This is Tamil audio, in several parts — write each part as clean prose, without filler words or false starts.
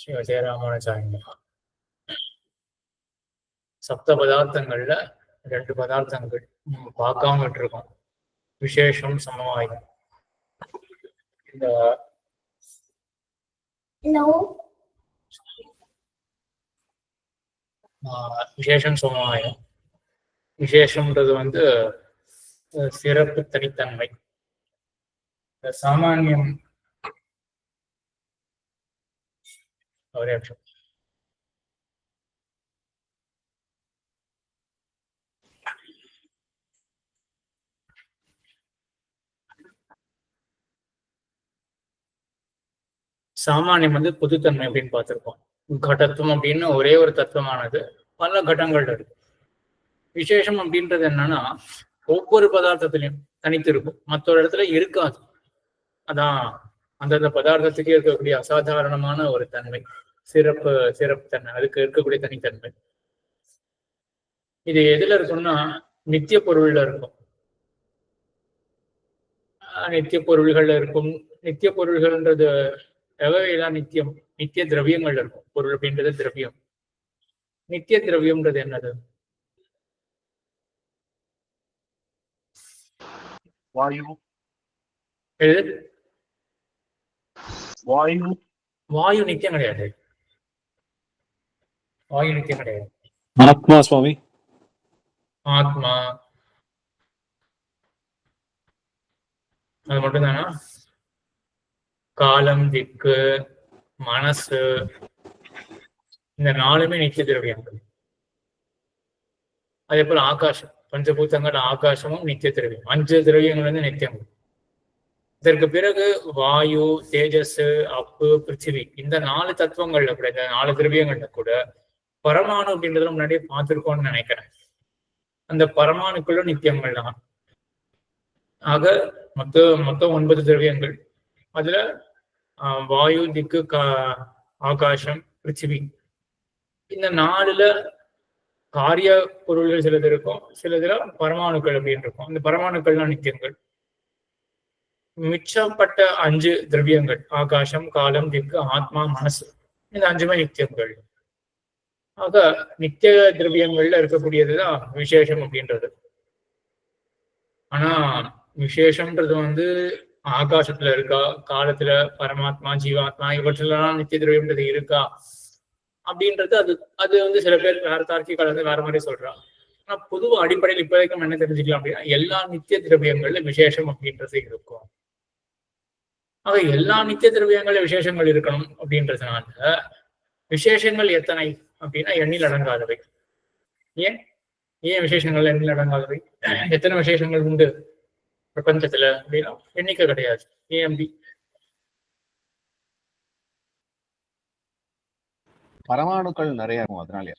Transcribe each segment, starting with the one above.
சிவஜெயராமானுஜாயங்க. சப்த பதார்த்தங்கள்ல 2 பதார்த்தங்கள் நம்ம பார்க்காம விட்டுருக்கோம். விசேஷம், சமவாயம். இந்த விசேஷம், சமவாயம். விசேஷம்ன்றது சிறப்பு, தனித்தன்மை. சாமானியம் ஒரே நிமிஷம். சாமானியம் பொதுத்தன்மை அப்படின்னு பார்த்திருக்கோம். கடத்துவம் அப்படின்னு ஒரே ஒரு தத்துவமானது பல கடங்கள் இருக்கு. விசேஷம் அப்படின்றது என்னன்னா ஒவ்வொரு பதார்த்தத்திலையும் தனித்து இருக்கும், மற்றொரு இடத்துல இருக்காது. அதான் அந்தந்த பதார்த்தத்துக்கே இருக்கக்கூடிய அசாதாரணமான ஒரு தன்மை, சிறப்பு தன்மை, அதுக்கு இருக்கக்கூடிய தனித்தன்மை. இது எதுல இருக்கும்னா நித்திய பொருள்ல இருக்கும். நித்திய பொருள்கள்ல இருக்கும். நித்திய பொருள்கள்ன்றது எவையெல்லாம் நித்தியம்? நித்திய திரவியங்கள் இருக்கும். பொருள் அப்படின்றது திரவியம். நித்திய திரவியம்ன்றது என்னது? வாயு. வாயு நித்தியம் கிடையாது. வாயு நித்தியம் கிடையாது. ஆத்மா சுவாமி. ஆத்மா அது மட்டும்தானா? காலம், திக்கு, மனசு, இந்த 4மே நித்திய திரவியங்கள். அதே போல ஆகாசம், பஞ்சபூதங்கள், ஆகாசமும் நித்திய திரவியம். 5 திரவியங்கள் நித்தியம். இதற்கு பிறகு வாயு, தேஜஸ், அப்பு, பிருத்திவி, இந்த 4 தத்துவங்கள்ல கூட, இந்த 4 திரவியங்கள்ல கூட பரமாணு அப்படின்றத முன்னாடியே பார்த்திருக்கோம்னு நினைக்கிறேன். அந்த பரமாணுக்குள்ள நித்தியங்கள் தான். ஆக மொத்தம் 9 திரவியங்கள். அதுல வாயு, திக்கு, ஆகாசம், பிருத்திவி, இந்த 4ல காரிய பொருள்கள் சிலது இருக்கும், சிலதுல பரமாணுக்கள் அப்படின்னு இருக்கும். இந்த பரமாணுக்கள்லாம் நித்தியங்கள். மிச்சப்பட்ட 5 திரவியங்கள், ஆகாசம், காலம், திக்கு, ஆத்மா, மனசு, இந்த 5மே நித்தியங்கள். ஆக நித்திய திரவியங்கள்ல இருக்கக்கூடியதுதான் விசேஷம் அப்படின்றது. ஆனா விசேஷம்ன்றது ஆகாசத்துல இருக்கா, காலத்துல பரமாத்மா, ஜீவாத்மா, இவற்றெல்லாம் நித்திய திரவியம்ன்றது இருக்கா அப்படின்றது அது சில பேர் வேற தார்க்கிகள் வேற மாதிரி சொல்றாங்க. ஆனா பொதுவா அடிப்படையில் இப்ப வரைக்கும் என்ன தெரிஞ்சுக்கலாம் அப்படின்னா எல்லா நித்திய திரவியங்கள்ல விசேஷம் அப்படின்றது இருக்கும். ஆக எல்லா நித்திய திரவியங்கள்ல விசேஷங்கள் இருக்கணும் அப்படின்றதுனால விசேஷங்கள் எத்தனை அப்படின்னா எண்ணில் அடங்காதவை. ஏன் விசேஷங்கள் எண்ணில் அடங்காதவை? எத்தனை விசேஷங்கள் உண்டு பிரபஞ்சத்துல அப்படின்னா எண்ணிக்கை கிடையாது. ஏன் அப்படி? பரமாணுக்கள் நிறைய இருக்கும், அதனால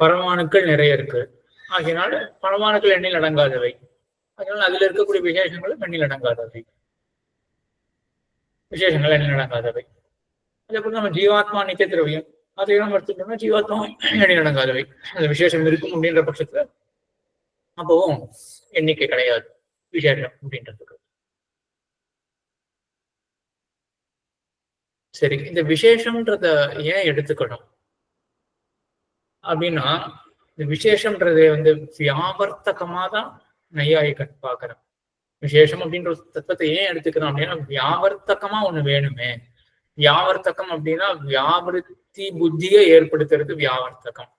பரமாணுக்கள் நிறைய இருக்கு. ஆகையினால பரமாணுக்கள் எண்ணில் அடங்காதவை. அதனால அதுல இருக்கக்கூடிய விசேஷங்களும் எண்ணில் அடங்காதவை. விசேஷங்கள் எண்ணில் அடங்காதவை. அதே போல நம்ம ஜீவாத்மா நித்திய திரவியம், அதையெல்லாம் எடுத்துட்டோம்னா ஜீவாத்மா எண்ணில் அடங்காதவை. அந்த விசேஷம் இருக்கும் அப்படின்ற பட்சத்துல அப்பவும் எண்ணிக்கை கிடையாது விசேஷம் அப்படின்றதுக்கு. சரி, இந்த விசேஷம்ன்றத ஏன் எடுத்துக்கணும் அப்படின்னா இந்த விசேஷம்ன்றதை வியாவர்த்தகமா தான் நையாயிகன் பாக்குறேன். விசேஷம் அப்படின்ற தத்துவத்தை ஏன் எடுத்துக்கிறோம் அப்படின்னா வியாவர்த்தகமா ஒண்ணு வேணுமே. வியாவர்த்தகம் அப்படின்னா வியாவிருத்தி புத்தியை ஏற்படுத்துறது வியாவர்த்தகம்.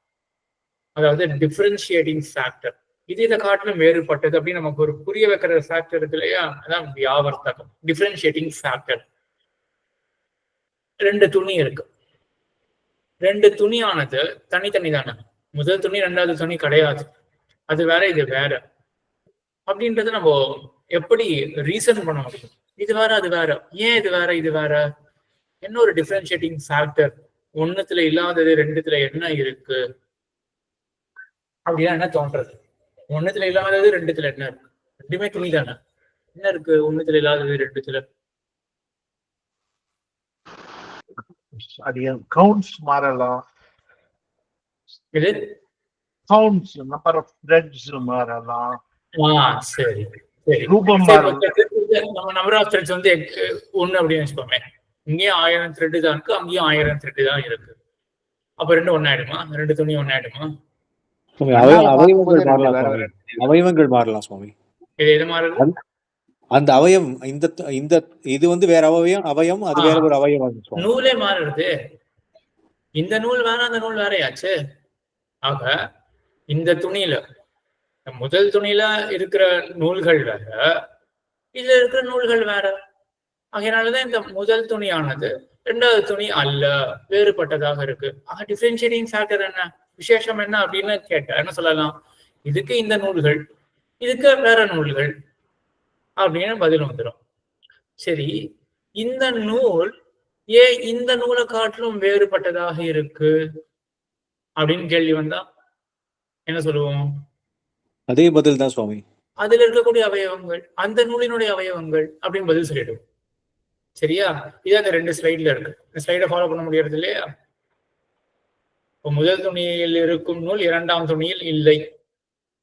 அதாவது டிஃபரன்ஷியேட்டிங் ஃபேக்டர். இதை காட்டிலும் வேறுபட்டது அப்படின்னு நமக்கு ஒரு புரிய வைக்கிற ஃபேக்டர் இருக்கு இல்லையா, அதான் வியாவர்த்தகம், டிஃபரன்ஷியேட்டிங் ஃபேக்டர். 2 துணி இருக்கு. 2 துணியானது தனித்தனி தானே. முதல் துணி 2வது துணி கிடையாது. அது வேற, இது வேற அப்படின்றது நம்ம எப்படி ரீசன் பண்ண முடியும்? இது வேற, அது வேற. ஏன் இது வேற, இது வேற? என்ன ஒரு டிஃபரன்ஷியேட்டிங் ஃபேக்டர்? 1த்துல இல்லாதது 2த்துல என்ன இருக்கு அப்படின்னா என்ன தோன்றது? 1த்துல இல்லாதது 2த்துல என்ன இருக்கு? 2மே துணி தானே. என்ன இருக்கு 1த்துல இல்லாதது 2த்துல? அது கவுண்ட்ஸ் மாறலாம். இது கவுண்ட்ஸ், நம்பர் ஆஃப் த்ரெட்ஸ் மாறலாம். சரி சரி, ரூபம் மாறலாம். நம்ம நம்பர் ஆஃப் த்ரெட்ஸ் 1 அப்படின்னு வச்சுக்கோமே. இங்கேயும் 1000 த்ரெட்டு தான் இருக்கு, அங்கேயும் 1000 த்ரெட்டு தான் இருக்கு. அப்ப ரெண்டு ஒன்னாயிடுமா? ரெண்டு துணி ஒன்னாயிடுமா? அவயவங்கள் மாறலாம் சுவாமி. எது மாறுது? அந்த அவயம் இந்த இது வந்து வேற அவயம் அது வேற ஒரு அவயம். நூலே மாறுறது. இந்த நூல் வேற அந்த நூல் வேறையாச்சு. ஆக இந்த துணியில முதல் துணியில இருக்கிற நூல்கள் வேற, இதுல இருக்கிற நூல்கள் வேற. அதனாலதான் இந்த முதல் துணியானது இரண்டாவது துணி அல்ல, வேறுபட்டதாக இருக்கு. ஆக டிஃபரன்ஷியேட்டிங் ஃபேக்டர் என்ன, விசேஷம் என்ன அப்படின்னு கேட்டா என்ன சொல்லலாம்? இதுக்கு இந்த நூல்கள், இதுக்கு வேற நூல்கள் அப்படின்னு பதில் வந்துடும். சரி, இந்த நூல் ஏன் இந்த நூலை காட்டிலும் வேறுபட்டதாக இருக்கு அப்படின்னு கேள்வி வந்தா என்ன சொல்லுவோம்? அதே பதில் தான் சுவாமி. அதுல இருக்கக்கூடிய அவயவங்கள் அந்த நூலினுடைய அவயவங்கள் அப்படின்னு பதில் சொல்லிடுவோம். சரியா? இது அந்த ரெண்டு ஸ்லைட்ல இருக்கு. இந்த ஸ்லைடை ஃபாலோ பண்ண முடியறது இல்லையா? இப்போ முதல் துணியில் இருக்கும் நூல் இரண்டாம் துணியில் இல்லை,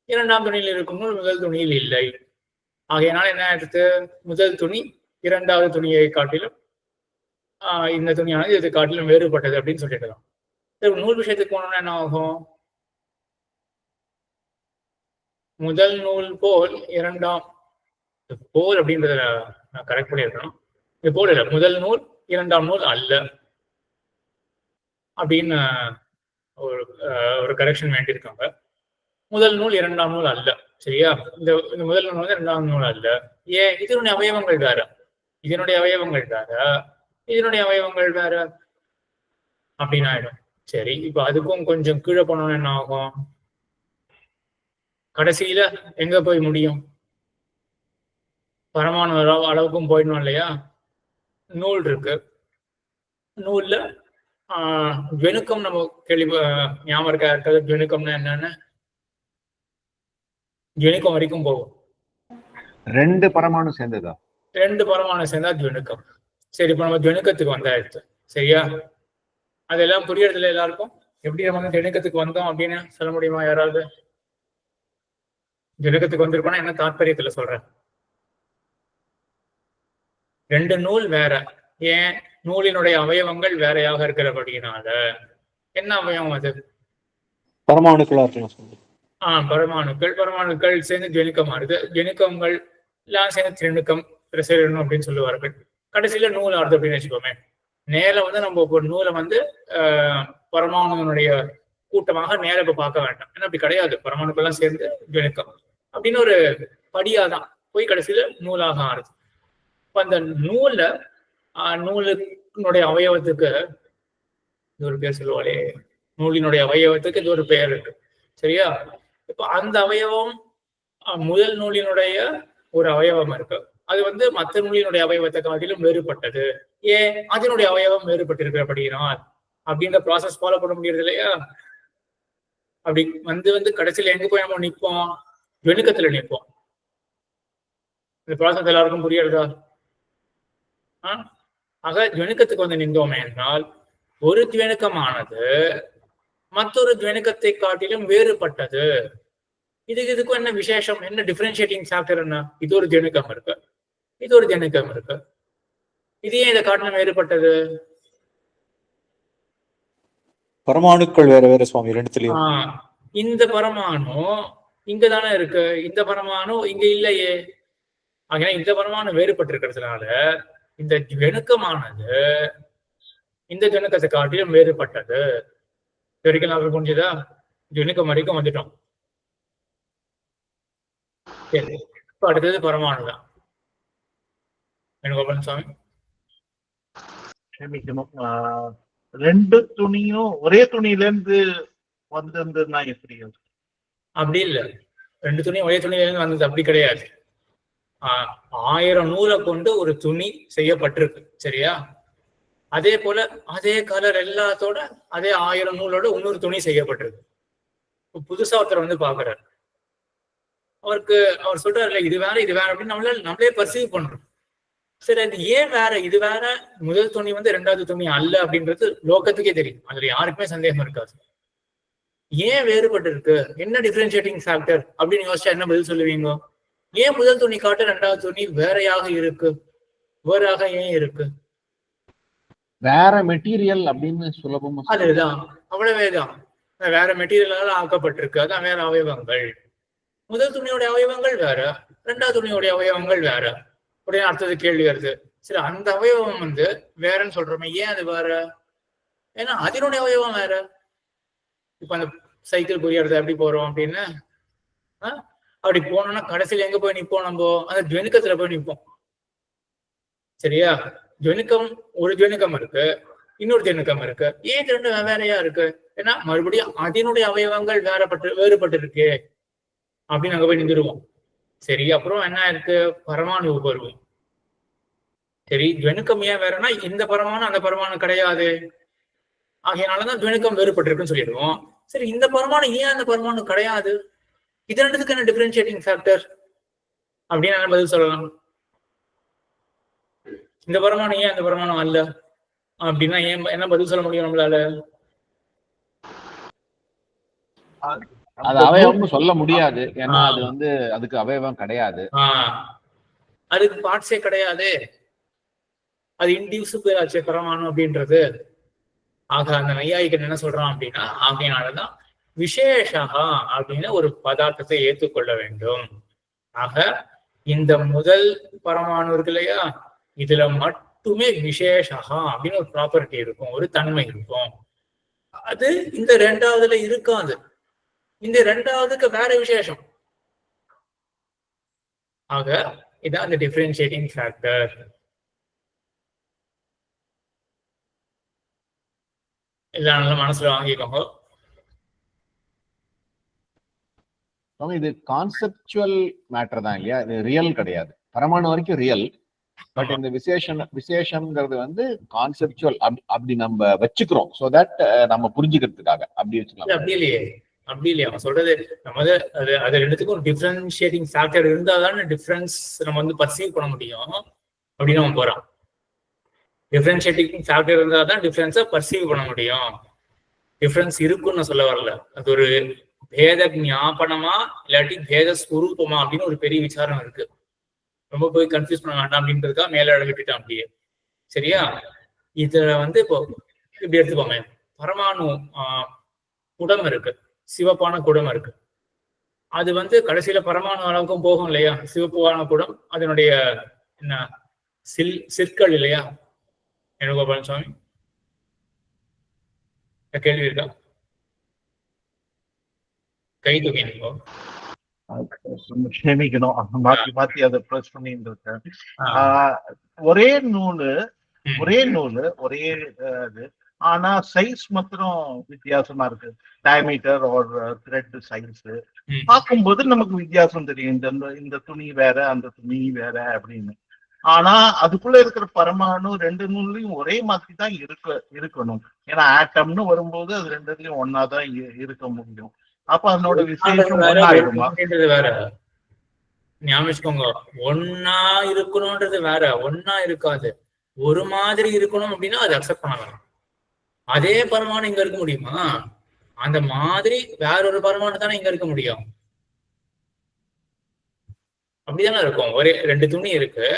இரண்டாம் துணியில் இருக்கும் நூல் முதல் துணியில் இல்லை. ஆகையினால என்ன ஆயிடுத்து? முதல் துணி இரண்டாவது துணியை காட்டிலும் இந்த துணியானது இது காட்டிலும் வேறுபட்டது அப்படின்னு சொல்லிடலாம். நூல் விஷயத்துக்கு போனோம்னா என்ன ஆகும்? முதல் நூல் போல் இரண்டாம் போல் அப்படின்றத நான் கரெக்ட் பண்ணியிருக்கணும். இது போல் இல்லை, முதல் நூல் இரண்டாம் நூல் அல்ல அப்படின்னு ஒரு கரெக்ஷன் வேண்டியிருக்காங்க. முதல் நூல் இரண்டாம் நூல் அல்ல. சரியா? இந்த முதல் நூல் வந்து இரண்டாம் நூல் அல்ல. ஏன்? இதனுடைய அவயவங்கள் வேற, இதனுடைய அவயவங்கள் வேற, இதனுடைய அவயவங்கள் வேற அப்படின்னு ஆயிடும். சரி, இப்ப அதுக்கும் கொஞ்சம் கீழே போனோம்னா என்ன ஆகும்? கடைசியில எங்க போய் முடியும்? பரமாணு அளவுக்கும் போயிடணும் இல்லையா? நூல் இருக்கு, நூல்ல ஜெனுக்கம் நம்ம கேள்வி ஞாபகம் இருக்காது. ஜெனுக்கம்னா என்னன்னு? ஜெனுக்கம் வரைக்கும் போகும். ரெண்டு பரமாணு சேர்ந்ததா? ரெண்டு பரமாணு சேர்ந்தா ஜெனுக்கம். சரி, இப்ப நம்ம ஜெனுக்கத்துக்கு வந்தாயிடுச்சு. சரியா? அதெல்லாம் புரியறதுல எல்லாருக்கும் எப்படி நம்ம ஜெனுக்கத்துக்கு வந்தோம் அப்படின்னு சொல்ல முடியுமா யாராவது? ஜெனுக்கத்துக்கு வந்திருக்கோம்னா என்ன தாற்பயத்துல சொல்றேன்? ரெண்டு நூல் வேற. ஏன்? நூலினுடைய அவயவங்கள் வேறையாக இருக்கிறபடினால. என்ன அவயவம் அது? பரமாணுக்களா இருக்கலாம். பரமாணுக்கள் சேர்ந்து ஜெனுக்கம் ஆறுது. ஜெனுக்கங்கள் எல்லாம் சேர்ந்து திணுக்கம் பிரசரணம் அப்படின்னு சொல்லுவார்கள். கடைசியில நூல் ஆறுது அப்படின்னு வச்சுக்கோமே. நேர வந்து நம்ம ஒரு நூலை வந்து பரமாணுனுடைய கூட்டமாக நேர இப்ப பார்க்க வேண்டாம். ஏன்னா அப்படி கிடையாது. பரமாணுக்கள்லாம் சேர்ந்து ஜெனுக்கம் அப்படின்னு ஒரு படியாதான் போய் கடைசியில நூலாக ஆறுது. இப்ப அந்த நூலினுடைய அவயவத்துக்கு இது ஒரு பேர் சொல்லுவாளே, நூலினுடைய அவயவத்துக்கு இது ஒரு பெயர் இருக்கு. சரியா? இப்ப அந்த அவயவம் முதல் நூலினுடைய ஒரு அவயவம் இருக்கு. அது வந்து மற்ற நூலினுடைய அவயவத்தை காட்டிலும் வேறுபட்டது. ஏன்? அதனுடைய அவயவம் வேறுபட்டு இருக்கிறபடினால் அப்படின்ற ப்ராசஸ் ஃபாலோ பண்ண முடியறது இல்லையா? அப்படி வந்து கடைசியில எங்க போய் நம்ம நிற்போம்? ஜெனுக்கத்துல நிற்போம். இந்த ப்ராசஸ் எல்லாருக்கும் புரியறதா? ஆக ஜெனுக்கத்துக்கு வந்து நின்றோமே என்றால் ஒரு ஜெனுக்கமானது மற்றொரு ஜெனுக்கத்தை காட்டிலும் வேறுபட்டது. இதுக்கும் என்ன விசேஷம், என்ன டிஃபரன்ஷியேட்டிங் ஃபேக்டர் என்ன? இது ஒரு ஜெனுக்கம் இருக்கு, இது ஒரு ஜெனுக்கம் இருக்கு. இது ஏன் இதை காட்டிலும் வேறுபட்டது? பரமாணுக்கள் வேற வேற சுவாமி ரெண்டுலயும். இந்த பரமாணு இங்கதானே இருக்கு, இந்த பரமாணு இங்க இல்லையே. ஆக இந்த பரமாணு வேறுபட்டு இருக்கிறதுனால இந்த ஜெனுக்கமானது இந்த ஜெனுக்கத்தை காட்டிலும் வேறுபட்டது. வரைக்கும் நான் புரிஞ்சுதா? ஜெனுக்கம் வரைக்கும் வந்துட்டோம். சரி, இப்ப அடுத்தது பரமாணு தான். வேணுகோபாலன் சுவாமி, ரெண்டு துணியும் ஒரே துணியில இருந்து வந்திருந்ததுன்னா எப்படி? அப்படி இல்லை. ரெண்டு துணியும் ஒரே துணியில இருந்து வந்தது அப்படி கிடையாது. 1000 நூலை கொண்டு ஒரு துணி செய்யப்பட்டிருக்கு. சரியா? அதே போல அதே கலர் எல்லாத்தோட அதே 1000 நூலோட இன்னொரு துணி செய்யப்பட்டிருக்கு. புதுசா ஒருத்தர் வந்து பாக்குறாரு. அவர் சொல்றாருல இது வேற இது வேற அப்படின்னு நம்மளே பர்சீவ் பண்றோம். சரி, அது ஏன் வேற? இது வேற, முதல் துணி வந்து ரெண்டாவது துணி அல்ல அப்படின்றது லோகத்துக்கே தெரியும். அதுல யாருக்குமே சந்தேகம் இருக்காது. ஏன் வேறுபட்டு இருக்கு, என்ன டிஃபரன்ஷியேட்டிங் ஃபேக்டர் அப்படின்னு யோசிச்சா என்ன பதில் சொல்லுவீங்க? ஏன் முதல் துணி காட்ட ரெண்டாவது துணி வேறையாக இருக்கு? வேறாக ஏன் இருக்கு? வேற மெட்டீரியல் அப்படின்னு சுலபமா அதுதான், அவ்வளவேதான். வேற மெட்டீரியலால ஆக்கப்பட்டிருக்கு, அதான் வேற அவயவங்கள். முதல் துணியோட அவயவங்கள் வேற, ரெண்டாவது துணியோடைய அவயவங்கள் வேற. உடனே அடுத்தது கேள்வி வருது, சரி அந்த அவயவம் வந்து வேறன்னு சொல்றோமே, ஏன் அது வேற? ஏன்னா அதனுடைய அவயவம் வேற. இப்ப அந்த சைக்கிள் புரியறது எப்படி போறோம் அப்படின்னு, அப்படி போனோம்னா கடைசியில எங்க போய் நிப்போம்? நம்ம அந்த ஜெனுக்கத்துல போய் நிப்போம். சரியா? ஜெனுக்கம், ஒரு ஜெனுக்கம் இருக்கு, இன்னொரு ஜெனுக்கம் இருக்கு. ஏன் ரெண்டு வேறையா இருக்கு? ஏன்னா மறுபடியும் அதனுடைய அவயவங்கள் வேறுபட்டு இருக்கு அப்படின்னு அங்க போய் நின்றுடுவோம். சரி, அப்புறம் என்ன இருக்கு? பரமாணு வருவோம். சரி, ஜெனுக்கம் ஏன் வேறனா, இந்த பரமாணு அந்த பரமாணு கிடையாது, ஆகையனாலதான் ஜெனுக்கம் வேறுபட்டு இருக்குன்னு சொல்லிடுவோம். சரி, இந்த பரமாணு ஏன் அந்த பரமாணு கிடையாது? இது ரெண்டுத்துக்கு என்ன டிஃபரன்ஷியேட்டிங் ஃபேக்டர் அப்படின்னு என்ன பதில் சொல்லலாம்? இந்த பரமாணு ஏன் அந்த பரமாணு அல்ல அப்படின்னா ஏன் என்ன பதில் சொல்ல முடியும் நம்மளால? அது அவயவம்னு சொல்ல முடியாது, ஏன்னா அது வந்து அதுக்கு அவயவம் கிடையாது. அதுக்கு பார்ட்ஸே கிடையாது, அது இன்டிவிசிபிள் ஆச்சு பரமாணு அப்படின்றது. ஆக அந்த நையாயிகன் என்ன சொல்றான் அப்படின்னா, ஆகையினாலதான் விசேஷா அப்படின்னு ஒரு பதார்த்தத்தை ஏற்றுக்கொள்ள வேண்டும். ஆக இந்த முதல் பரமாணு இருக்கு இல்லையா, இதுல மட்டுமே விசேஷா அப்படின்னு ஒரு ப்ராப்பர்ட்டி இருக்கும், ஒரு தன்மை இருக்கும். அது இந்த ரெண்டாவதுல இருக்காது. இந்த ரெண்டாவதுக்கு வேற விசேஷம். ஆக இதான் அந்த டிஃபரன்ஷியேட்டிங் ஃபேக்டர். எல்லாம் நல்லா மனசுல வாங்கிக்கோங்க. இது கான்செப்சுவல் மேட்டர் தான் இல்லையா, இது ரியல் கிடையாது. பரமாணு வரைக்கும் ரியல், பட் இந்த விசேஷம்ங்கிறது வந்து கான்செப்சுவல். அப்படி நம்ம வச்சுக்கிறோம், சோ தட் நம்ம புரிஞ்சுக்கிறதுக்காக அப்படி வச்சுக்கலாம். அப்படி இல்லையா அவன் சொல்றது? நம்ம அது ரெண்டுத்துக்கும் ஒரு டிஃபரன்ஷியேட்டிங் ஃபேக்டர் இருந்தால்தானே டிஃபரன்ஸ் நம்ம வந்து பர்சீவ் பண்ண முடியும் அப்படின்னு அவன் போறான். டிஃபரன்ஷியேட்டிங் ஃபேக்டர் இருந்தால் தான் டிஃபரன்ஸை பர்சீவ் பண்ண முடியும். டிஃபரன்ஸ் இருக்குன்னு நான் சொல்ல வரல, அது ஒரு பேத ஞாபனமா இல்லாட்டி பேத ஸ்வரூபமா அப்படின்னு ஒரு பெரிய விசாரம் இருக்கு. ரொம்ப போய் கன்ஃபியூஸ் பண்ண வேண்டாம் அப்படின்றதுக்காக மேல விட்டுட்டான் அப்படியே. சரியா? இதுல வந்து இப்போ இப்படி எடுத்துக்கோங்க, பரமாணு குடம் இருக்கு, சிவப்பான குடம் இருக்கு. அது வந்து கடைசியில பரமாணு அளவுக்கும் போகும் இல்லையா? சிவப்பான குடம் அதனுடைய என்ன சிற்கள் இல்லையா? வேணுகோபால் சுவாமி கேள்வி இருக்கா? கை தூக்கினீங்க. க்ஷமிக்கணும், மாத்தி அதை ப்ரெஸ் பண்ணிட்டு இருக்கேன். ஒரே நூலு ஒரே இது, ஆனா சைஸ் மாத்திரம் வித்தியாசமா இருக்கு. டயமீட்டர் ஒரு த்ரெட் சைஸ் பார்க்கும்போது நமக்கு வித்தியாசம் தெரியும். இந்த துணி வேற, அந்த துணி வேற அப்படின்னு. ஆனா அதுக்குள்ள இருக்கிற பரமாணு ரெண்டு நூல்லையும் ஒரே மாதிரி தான் இருக்கணும். ஏன்னா ஆட்டம்னு வரும்போது அது ரெண்டுலயும் ஒன்னாதான் இருக்க முடியும். அப்ப அதனோட விசேஷம் வேற. ஞாபகம், ஒன்னா இருக்கணும்ன்றது வேற, ஒன்னா இருக்காது. ஒரு மாதிரி இருக்கணும் அப்படின்னா அது அக்செப்ட் பண்ணலாம். அதே பரமாணு இங்க இருக்க முடியுமா? அந்த மாதிரி வேற ஒரு பரமாணு தானே இங்க இருக்க முடியும். அப்படிதானே இருக்கும். ஒரே ரெண்டு துணி இருக்கு,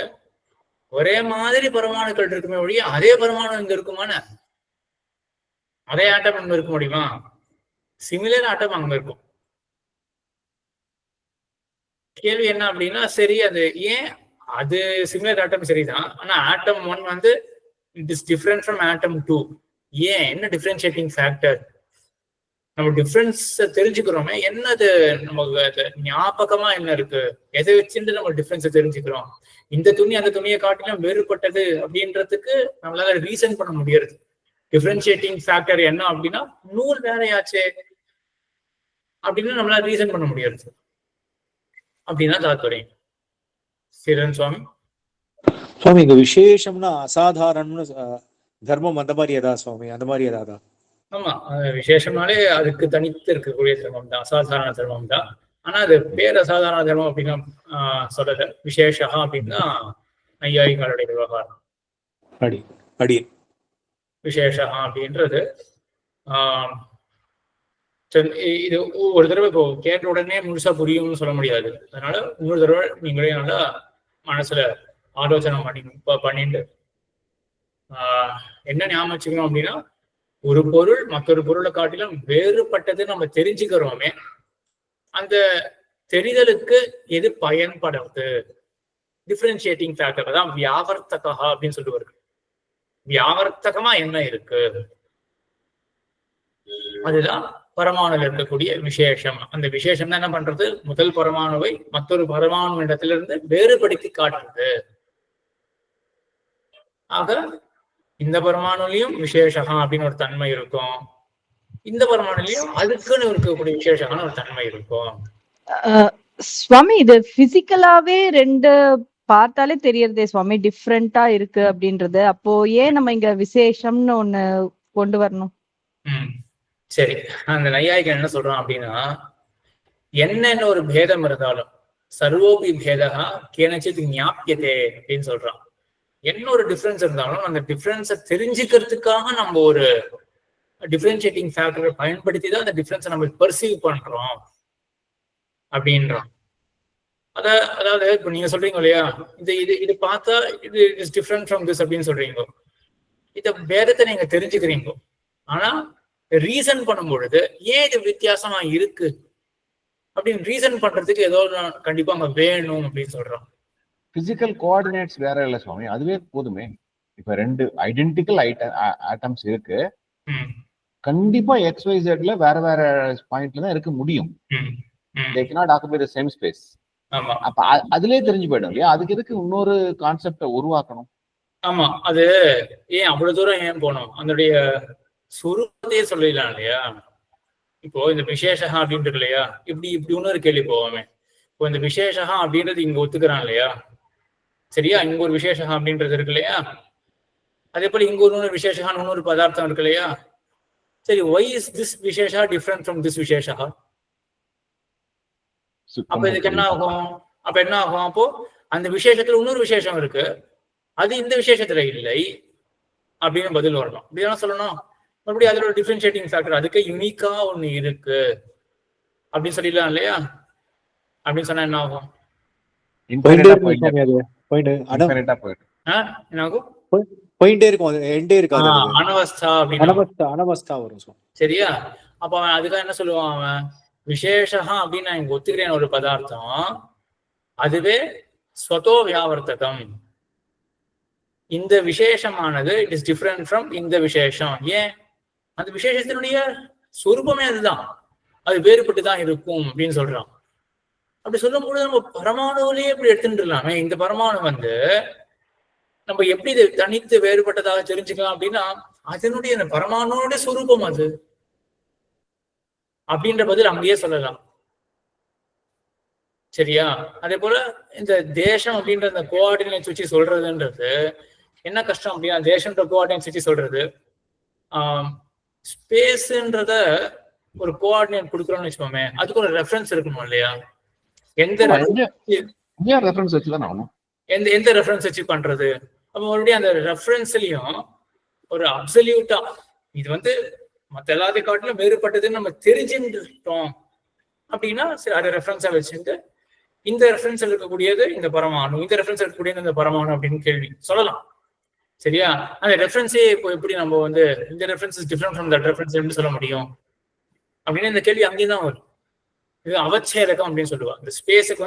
ஒரே மாதிரி பரமாணுக்கள் இருக்குமே ஒழிய அதே பரமாணு இங்க இருக்குமான? அதே ஆட்டம் அங்க இருக்க முடியுமா? சிமிலர் ஆட்டம் அங்க இருக்கும். கேள்வி என்ன அப்படின்னா, சரி அது ஏன் அது சிமிலர் ஆட்டம் சரிதான், ஆனா ஆட்டம் 1 வந்து இட் இஸ் டிஃபரெண்ட் ஃப்ரம் ஆட்டம் 2. ஏன்? என்ன டிஃபரன்ஷியேட்டிங் ஃபேக்டர்? நம்ம டிஃபரன்ஸ் தெரிஞ்சுக்கிறோமே, என்னது நமக்கு ஞாபகமா என்ன இருக்கு, எதை வச்சுட்டு நம்ம டிஃபரன்ஸை தெரிஞ்சுக்கிறோம்? இந்த துணி அந்த துணியை காட்டிலும் வேறுபட்டது அப்படின்றதுக்கு நம்மளால ரீசன் பண்ண முடியாது. டிஃபரன்ஷியேட்டிங் ஃபேக்டர் என்ன அப்படின்னா, நூல் வேறையாச்சே அப்படின்னு நம்மளால ரீசன் பண்ண முடியாது. அப்படின்னா தாத்பரியம். சீரன் சுவாமி இங்க விசேஷம்னா அசாதாரணம்னு தர்மம் அந்த மாதிரி ஏதா சுவாமி? அந்த மாதிரி ஏதாதா? ஆமா, விசேஷம்னாலே அதுக்கு தனித்து இருக்கக்கூடிய தர்மம் தான், அசாதாரண தர்மம் தான். ஆனா அது பேர் அசாதாரண தர்மம் அப்படின்னு சொல்லல. விசேஷா அப்படின்னா நையாயிகளுடைய விவகாரம். விசேஷா அப்படின்றது இது ஒரு தடவை இப்போ கேட்ட உடனே முழுசா புரியும்னு சொல்ல முடியாது. அதனால இன்னொரு தடவை நீங்களே நல்லா மனசுல ஆலோசனை பண்ணிட்டு என்ன ஞாபகம் வச்சுக்கணும் அப்படின்னா, ஒரு பொருள் மற்றொரு பொருளை காட்டிலும் வேறுபட்டது நம்ம தெரிஞ்சுக்கிறோமே, அந்த தெரிதலுக்கு எது பயன்படுறது, டிஃபரன்ஷியேட்டிங் ஃபேக்டர் தான் வியாவர்த்தகா அப்படின்னு சொல்லிட்டு வருது. வியாவர்த்தகமா என்ன இருக்கு, அதுதான் பரமாணுல இருக்கக்கூடிய விசேஷம். அந்த விசேஷம் என்ன பண்றது, முதல் பரமாணுவை மற்றொரு பரமாணு இடத்திலிருந்து வேறுபடுத்தி காட்டுறது. ஆக இந்த பரமாணுலயும் விசேஷம் அப்படின்னு ஒரு தன்மை இருக்கும், இந்த பரமாணுலயும் அதுக்குன்னு இருக்கக்கூடிய விசேஷமான ஒரு தன்மை இருக்கும். சுவாமி, இது பிசிக்கலாவே ரெண்டு பார்த்தாலே தெரியறதே சுவாமி டிஃப்ரெண்டா இருக்கு அப்படின்றது. அப்போ ஏன் நம்ம இங்க விசேஷம்னு ஒண்ணு கொண்டு வரணும்? சரி, அந்த நையாயிகன் என்ன சொல்றான் அப்படின்னா, என்னென்ன ஒரு பேதம் இருந்தாலும் சர்வோபி பேதா கேனச்சித் ஞாபியதே அப்படின்னு சொல்றான். என்ன ஒரு டிஃபரன்ஸ் இருந்தாலும் அந்த டிஃபரன்ஸை தெரிஞ்சுக்கிறதுக்காக நம்ம ஒரு டிஃபரன்ஷியேட்டிங் ஃபேக்டரை பயன்படுத்தி தான் அந்த டிஃபரன்ஸை நம்ம பெர்சீவ் பண்றோம் அப்படின்றான். அதாவது இப்ப நீங்க சொல்றீங்க இல்லையா, இது பார்த்தா இது இஸ் டிஃப்ரெண்ட் ஃப்ரம் திஸ் அப்படின்னு சொல்றீங்க. இந்த பேதத்தை நீங்க தெரிஞ்சுக்கிறீங்க, ஆனா ரீசன் பண்ணும் பொழுது ஏன் இது வித்தியாசமா இருக்கு அப்படின்னு ரீசன் பண்றதுக்கு ஏதோ கண்டிப்பா அங்க வேணும் அப்படின்னு சொல்றோம். பிசிக்கல் கோஆர்டினேட்ஸ் வேற இல்ல சுவாமி, அதுவே போதுமே. இப்ப ரெண்டு ஐடென்டிக்கல் ஆட்டம்ஸ் இருக்கு, கண்டிப்பா XYZல வேற வேற பாயிண்ட்ல தான் இருக்க முடியும். they cannot occupy the same space. அப்ப அதுலயே தெரிஞ்சு போயிடும் இல்லையா, அதுக்கு எதுக்கு இன்னொரு கான்செப்டை உருவாக்கணும்? ஆமா, அது ஏன் அவ்வளவு தூரம் ஏன் போனோம், அதனுடைய சுரூபத்தையே சொல்லிடலாம் இல்லையா. இப்போ இந்த விசேஷகா அப்படின்றது இல்லையா, இப்படி இன்னொரு கேள்வி போவாமே. இப்போ இந்த விசேஷகா அப்படின்றது இங்க ஒத்துக்கிறான் இல்லையா, சரியா, இங்க ஒரு விசேஷகா அப்படின்றது இருக்கு இல்லையா, அதே போல இங்க ஒரு விசேஷகா இன்னொரு பதார்த்தம் இருக்கு இல்லையா. சரி, why is this விசேஷா different from this விசேஷா? அப்ப இதுக்கு என்ன ஆகும், அப்போ அந்த விசேஷத்துல இன்னொரு விசேஷம் இருக்கு, அது இந்த விசேஷத்துல இல்லை அப்படின்னு பதில் வரணும். இப்படிதான் சொல்லணும். மறுபடியும் அதோட டிஃபரன்ஷியேட்டிங் ஃபேக்டர் அதுக்கு யூனிக்கா ஒண்ணு இருக்கு அப்படின்னு சொல்லிடலாம் இல்லையா. அப்படின்னு சொன்னா என்ன ஆகும், என்ன ஆகும், போயிட்டே இருக்கும், எண்டே இருக்காது, அனவஸ்தா அனவஸ்தா வரும். சரியா, அப்ப அவன் அதுக்காக என்ன சொல்லுவான், அவன் விசேஷா அப்படின்னு நான் இங்க ஒத்துக்கிறேன் ஒரு பதார்த்தம், அதுவே ஸ்வதோ வியாவர்த்தகம். இந்த விசேஷமானது இட் இஸ் டிஃபரெண்ட் ஃப்ரம் இந்த விசேஷம். ஏன், அந்த விசேஷத்தினுடைய சொரூபமே அதுதான், அது வேறுபட்டு தான் இருக்கும் அப்படின்னு சொல்றான். அப்படி சொல்லும் பொழுது நம்ம பரமாணுவிலேயே இப்படி எடுத்துட்டு இருக்கலாமே, இந்த பரமாணு நம்ம எப்படி இதை தனித்து வேறுபட்டதாக தெரிஞ்சுக்கலாம் அப்படின்னா, அதனுடைய அந்த பரமாணுடைய சொரூபம் அது அப்படின்ற பதில் அங்கேயே சொல்லலாம். சரியா, அதே போல இந்த தேசம் அப்படின்ற அந்த கோஆர்டினேட்ஸ் வச்சு சொல்றதுன்றது என்ன கஷ்டம் அப்படின்னா, தேசம்ன்ற கோஆர்டினேட்ஸ் வச்சு சொல்றது, ஸ்பேஸ்ன்றத ஒரு கோஆர்டினேட் கொடுக்குறோம்னு வச்சுக்கோமே, அதுக்கு ஒரு ரெஃபரன்ஸ் இருக்கணும் இல்லையா. எந்த ரெஃபரன்ஸ் வச்சு பண்றது, அப்ப மறுபடியும் அந்த ரெஃபரன்ஸ்லயும் ஒரு அப்சல்யூட்டா இது மற்ற எல்லாத்தையும் காட்டிலும் வேறுபட்டதுன்னு நம்ம தெரிஞ்சுட்டோம் அப்படின்னா, சரி, அதை ரெஃபரன்ஸா வச்சுட்டு இந்த ரெஃபரன்ஸ் இருக்கக்கூடியது இந்த பரமாணு, இந்த ரெஃபரன்ஸ் இருக்கக்கூடியது இந்த பரமாணு அப்படின்னு கேள்வி சொல்லலாம். சரியா, அந்த ரெஃபரன்ஸே இப்போ எப்படி நம்ம இந்த reference is different from that reference எப்படி சொல்ல முடியும் அப்படின்னு இந்த கேள்வி அங்கேயும் தான் வரும். இது அவச்சேதகம் அப்படின்னு சொல்லுவா. இந்த ஸ்பேஸுக்கு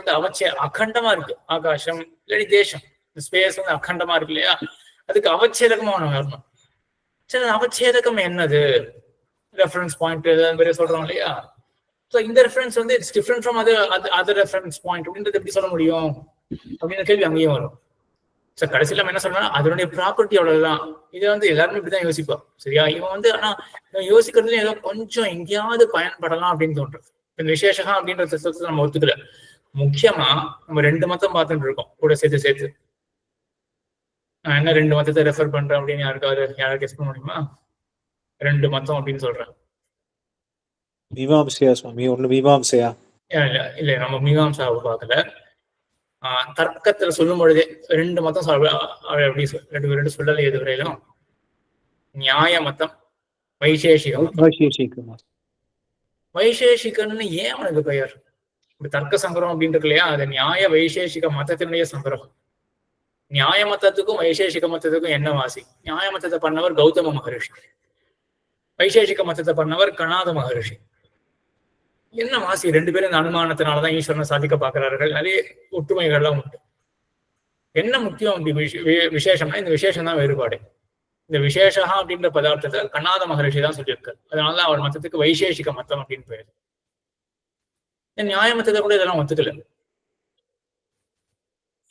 அகண்டமா இருக்கு, ஆகாசம் இல்லாட்டி தேசம், இந்த ஸ்பேஸ் அகண்டமா இருக்கு இல்லையா, அதுக்கு அவச்சேதகமா ஒண்ணு வரணும். சரி, அவச்சேதகம் என்னது, ரெஃபரன்ஸ் பாயிண்ட் சொல்றோம் இல்லையா. ஸோ இந்த reference it's different from other reference point அப்படின்றது எப்படி சொல்ல முடியும் அப்படின்னு கேள்வி அங்கேயும் வரும். ஸோ கடைசியில் நம்ம என்ன சொல்லணும், அதனுடைய ப்ராப்பர்ட்டி அவ்வளவுதான். இதை எல்லாருமே இப்படிதான் யோசிப்போம். சரியா, இவன் ஆனா யோசிக்கிறதுல ஏதோ கொஞ்சம் எங்கேயாவது பயன்படலாம் அப்படின்னு தோன்றது. இந்த விசேஷம் அப்படின்ற தத்துவத்தை நம்ம ஒத்துக்கல. முக்கியமா நம்ம ரெண்டு மதம் பார்த்துட்டு இருக்கோம் கூட சேர்த்து. நான் என்ன ரெண்டு மதத்தை ரெஃபர் பண்றேன் அப்படின்னு யாராவது கெஸ் பண்ண முடியுமா? ரெண்டு மதம் அப்படின்னு சொல்றேன். மீமாம்சையா சுவாமி? ஒண்ணு மீமாம்சையா? இல்ல, நம்ம மீமாம்சாவை பார்க்கல. தர்க்கத்துல சொல்லும் பொழுதே ரெண்டு மதம் அப்படி ரெண்டு சொல்லலை எதுவரையிலும். நியாய மதம், வைசேஷிகம். வைசேஷிகன்னு ஏன் அவனுக்கு பெயர்? இப்ப தர்க்க சங்கிரகம் அப்படின்னு இருக்கு இல்லையா, அது நியாய வைசேஷிக மதத்தினுடைய சங்கிரகம். நியாய மத்தத்துக்கும் வைசேஷிக மத்தத்துக்கும் என்ன வாசி? நியாய மத்தத்தை பண்ணவர் கௌதம மகரிஷி, வைசேஷிக மத்தத்தை பண்ணவர் கணாத மகரிஷி. என்ன வாசி? ரெண்டு பேரும் இந்த அனுமானத்தினாலதான் ஈஸ்வரனை சாதிக்க பார்க்கிறார்கள். நிறைய ஒற்றுமைகள்லாம் உண்டு. என்ன முக்கியம் அப்படி விசேஷம்னா இந்த விசேஷம் தான் வேறுபாடு. இந்த விசேஷா அப்படின்ற பதார்த்தத்தை கணாத மகரிஷி தான் சொல்லியிருக்காரு. அதனாலதான் அவர் மத்தத்துக்கு வைசேஷிக மத்தம் அப்படின்னு பேரு. நியாய மத்தத்தை கூட இதெல்லாம் ஒத்துக்கல.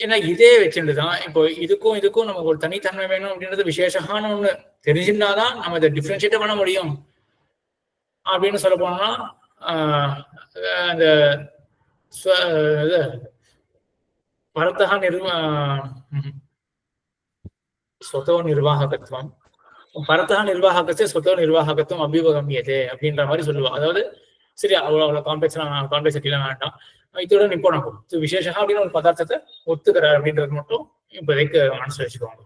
ஏன்னா இதே வச்சுட்டுதான் இப்போ இதுக்கும் நமக்கு ஒரு தனித்தன்மை வேணும் அப்படின்றது விசேஷமான ஒண்ணு தெரிஞ்சுட்டாதான் நம்ம இதை டிஃபரன்ஷியேட் பண்ண முடியும். அப்படின்னு சொல்ல போனோம்னா அந்த பரத்தக ஸ்வதோ நிர்வாகத்துவம், பரத்தக நிர்வாகத்தை ஸ்வதோ நிர்வாகத்துவம் அபியுபகமியதே அப்படின்ற மாதிரி சொல்லுவா. அதாவது சரி, அவ்வளவு காம்ப்ளெக்சிட்டிலாம் வேண்டாம், இதோட நிப்போம். நம்ம விசேஷம் அப்படின்னு ஒரு பதார்த்தத்தை ஒத்துக்கிறார் அப்படின்றது மட்டும் இப்போதைக்கு மனசுல வச்சுக்கோங்க.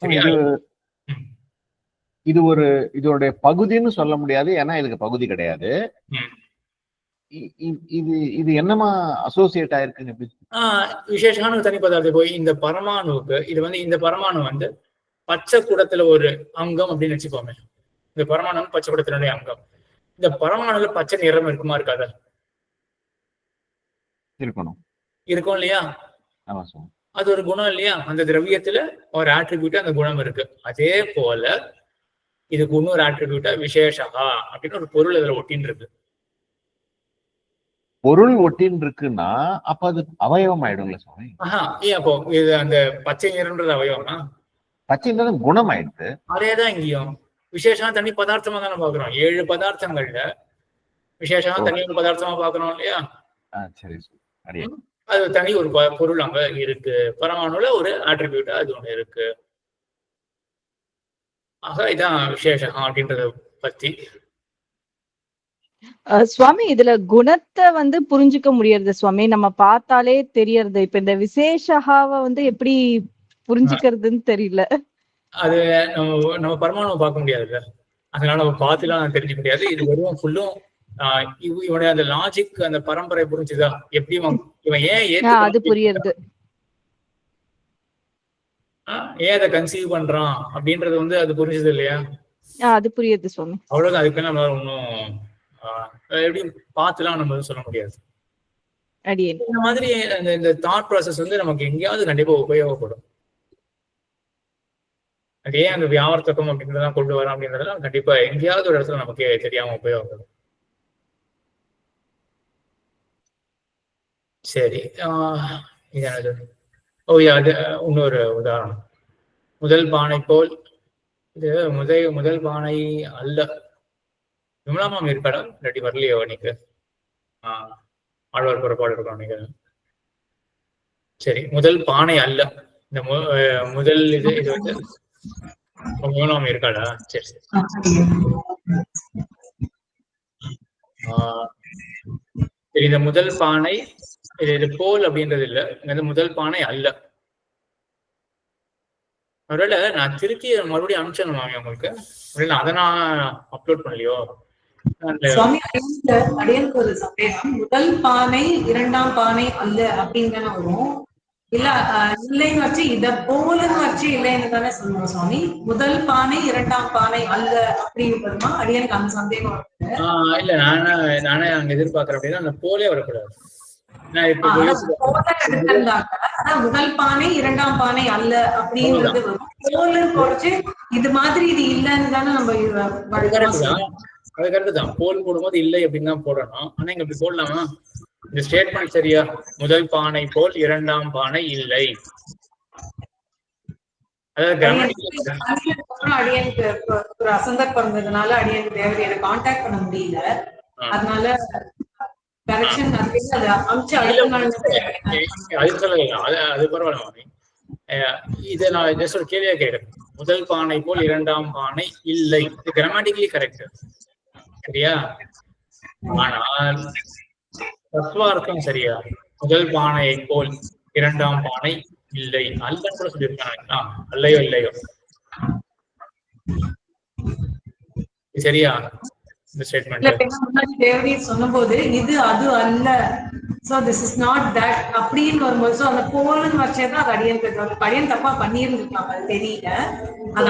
சரியா? இது ஒரு இதோடைய பகுதின்னு சொல்ல முடியாது, ஏன்னா இதுக்கு பகுதி கிடையாது. இது என்னமா அசோசியேட் ஆயிருக்கு? விசேஷமான தனி பதார்த்தம் போய் இந்த பரமாணுவுக்கு இது இந்த பரமாணு பச்சை குடத்துல ஒரு அங்கம் அப்படின்னு வச்சுக்கோமே. இந்த பரமாணு பச்சை குடத்தினுடைய அங்கம். இந்த பரமாணுல பச்சை நிறம் இருக்குமா இருக்காதா? இருக்கும் இல்லையா? அது ஒரு குணம் இல்லையா? அந்த திரவியத்துல ஒரு ஆட்ரிபியூட்டா அந்த குணம் இருக்கு. அதே போல இதுக்கு இன்னொரு ஆட்ரிபியூட்டா விசேஷா அப்படின்னு ஒரு பொருள் இதுல ஒட்டின்னு இருக்கு. பொருள் ஒட்டின்னு இருக்குன்னா அப்ப அது அவயவம் ஆயிடும்ல சுவாமி? ஏன் அப்போ இது அந்த பச்சை நிறம்ன்றது அவயவமா? பச்சை நிறம் குணம் ஆயிடுது. அதேதான் இங்கேயும் விசேஷமா தனி பதார்த்தமா தானே பாக்குறோம். 7 பதார்த்தங்கள்ல விசேஷமா தனி ஒரு பதார்த்தமா பாக்குறோம் இல்லையா? சரி, அது தனி ஒரு பொருள் அங்க இருக்கு. பரமாணுல ஒரு ஆட்ரிபியூட்டா அது ஒண்ணு இருக்கு. ஆக இதான் விசேஷம் அப்படின்றத பத்தி. சுவாமி, இதுல குணத்தை புரிஞ்சுக்க முடியறது சுவாமி, நம்ம பார்த்தாலே தெரியறது. இப்ப இந்த விசேஷாவை எப்படி புரிஞ்சுக்கிறதுன்னு தெரியல. அது நம்ம பரமாணுவை பார்க்க முடியாதுல்ல, அதனால நம்ம பார்த்துலாம் தெரிஞ்சுக்க முடியாது. இது வெறும் ஃபுல்லும் இவனுடைய அந்த லாஜிக், அந்த பரம்பரை புரிஞ்சுதா? எப்படி இவன் ஏன் அது புரியுது, ஏன் அதை கன்சீவ் பண்றான் அப்படின்றது அது புரிஞ்சது இல்லையா? அது புரியுது சுவாமி. அவ்வளவுதான். அதுக்கு நம்மளால ஒன்னும் எப்படி பார்த்துலாம் நம்ம சொல்ல முடியாது. இந்த மாதிரி இந்த தாட் ப்ராசஸ் நமக்கு எங்கேயாவது கண்டிப்பா உபயோகப்படும். அதே அந்த வியாவர்த்தகம் அப்படின்றதான் கொண்டு வரோம் அப்படின்றதெல்லாம் கண்டிப்பா எங்கேயாவது ஒரு இடத்துல நமக்கு தெரியாம உபயோகப்படும். சரி, இது என்னது? அது இன்னொரு உதாரணம். முதல் பானை போல். இது முதல் பானை அல்ல. விமலாமாம் இருக்காடா? இல்லாட்டி வரலையோ நீக்கு? ஆழ்வார் புறப்பாடு இருக்கணும் நீங்க. சரி, முதல் பானை அல்ல. இந்த முதல் இது விமலாமாம் இருக்காடா? சரி சரி. சரி, இந்த முதல் பானை இது போல் அப்படின்றது இல்ல. இந்த முதல் பானை அல்ல. ஒருவேளை நான் திருத்தி மறுபடியும் அனுப்பிச்சேன் மாமி உங்களுக்கு. அதை நான் அப்லோட் பண்ணலையோ? அடியனுக்கு ஒரு சந்தேகம். முதல் பானை இரண்டாம் பானை அல்ல அப்படின்னு தானே வரும்? இல்ல இல்லைன்னு வச்சு இத போலன்னு வச்சு இல்லைன்னு தானே சொல்லுவோம் சுவாமி? முதல் பானை இரண்டாம் பானை அல்ல அப்படின்னு வருமா? அடியனுக்கு அந்த சந்தேகம். இல்ல நானே அங்க எதிர்பார்க்கறேன் அப்படின்னா அந்த போலே வரக்கூடாது. முதல் பானை இரண்டாம் பானை அல்ல அப்படிங்கிறது வரும். போல குறைச்சு இது மாதிரி இது இல்லைன்னு தானே நம்ம. அது கரெக்ட் தான். போல் போடும்போது இல்லை அப்படின்னு தான் போடணும். ஆனா இங்க இப்படி போடலாமா? இந்த ஸ்டேட்மெண்ட் சரியா? முதல் பானை போல் இரண்டாம் பானை இல்லை. அடியனுக்கு ஒரு அசந்தர்ப்பம் இருந்ததுனால அடியனுக்கு தேவையான கான்டாக்ட் பண்ண முடியல. அதனால அது பரவாயில்ல. இதை நான் ஜஸ்ட் ஒரு கேள்வியா கேட்கிறேன். முதல் பானை போல் இரண்டாம் பானை இல்லை, இது கிராமட்டிக்கலி கரெக்ட் சரியா? ஆனால் தத்துவார்த்தம் சரியா? முதல் பானையை போல் இரண்டாம் பானை இல்லை, அல்லன்னு கூட சொல்லியிருக்காங்க. அல்லையோ இல்லையோ சரியா? இந்த ஸ்டேட்மெண்ட். தேவரி சொன்னபோது இது அது அல்ல, so this is not that அப்படின்னு வரும்போது சோ அந்த போலன்னு வச்சேதான் அது அடியன் பையன் தப்பா பண்ணியிருந்துருக்கலாம், அது தெரியல. அது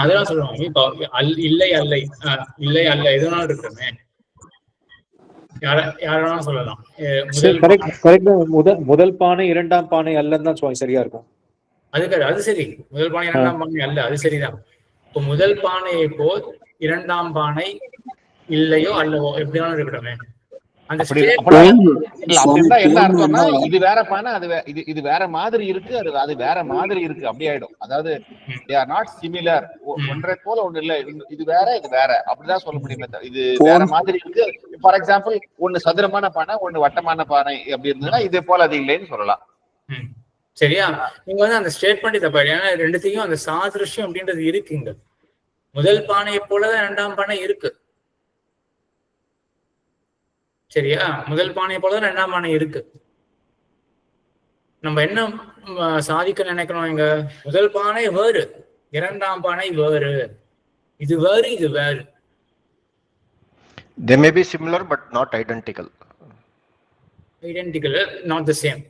அதெல்லாம் சொல்லுவாங்க. இப்போ இல்லை அல்லை இல்லை அல்ல எதுனாலும் இருக்குமே, யாராலும் சொல்லலாம். முதல் பானை இரண்டாம் பானை அல்லன்னு தான் சரியா இருக்கும். அது சரி, முதல் பானை இரண்டாம் பானை அல்ல, அது சரிதான். இப்போ முதல் பானையை போல் இரண்டாம் பானை இல்லையோ அல்லவோ எப்படினாலும் இருக்கட்டுமே. அந்த என்ன அர்த்தம்னா இது வேற பானை, இது வேற மாதிரி இருக்கு, அது வேற மாதிரி இருக்கு, அப்படி ஆயிடும். அதாவது they are not similar, ஒன்றை போல ஒண்ணு இல்ல, இது வேற இது வேற அப்படிதான் சொல்ல முடியுமே. இது வேற மாதிரி இருக்கு. ஃபார் எக்ஸாம்பிள் ஒண்ணு சதுரமான பானை ஒண்ணு வட்டமான பானை அப்படி இருந்ததுன்னா இதே போல அது இல்லைன்னு சொல்லலாம். சரியா? நீங்க வந்து அந்த ஸ்டேட்மெண்ட் தப்பா, ஏன்னா ரெண்டுத்தையும் அந்த சாதிருஷ்யம் அப்படின்றது இருக்குங்க. முதல் பானையை போலதான் இரண்டாம் பானை இருக்கு. சரியா? முதல் பானையை போலதான் இரண்டாம் பானை இருக்கு. நம்ம என்ன சாதிக்க நினைக்கணும் இங்க? முதல் பானை வேறு, இரண்டாம் பானை வேறு, இது வேறு இது வேறு. They may be similar but not identical. Identical, not the same.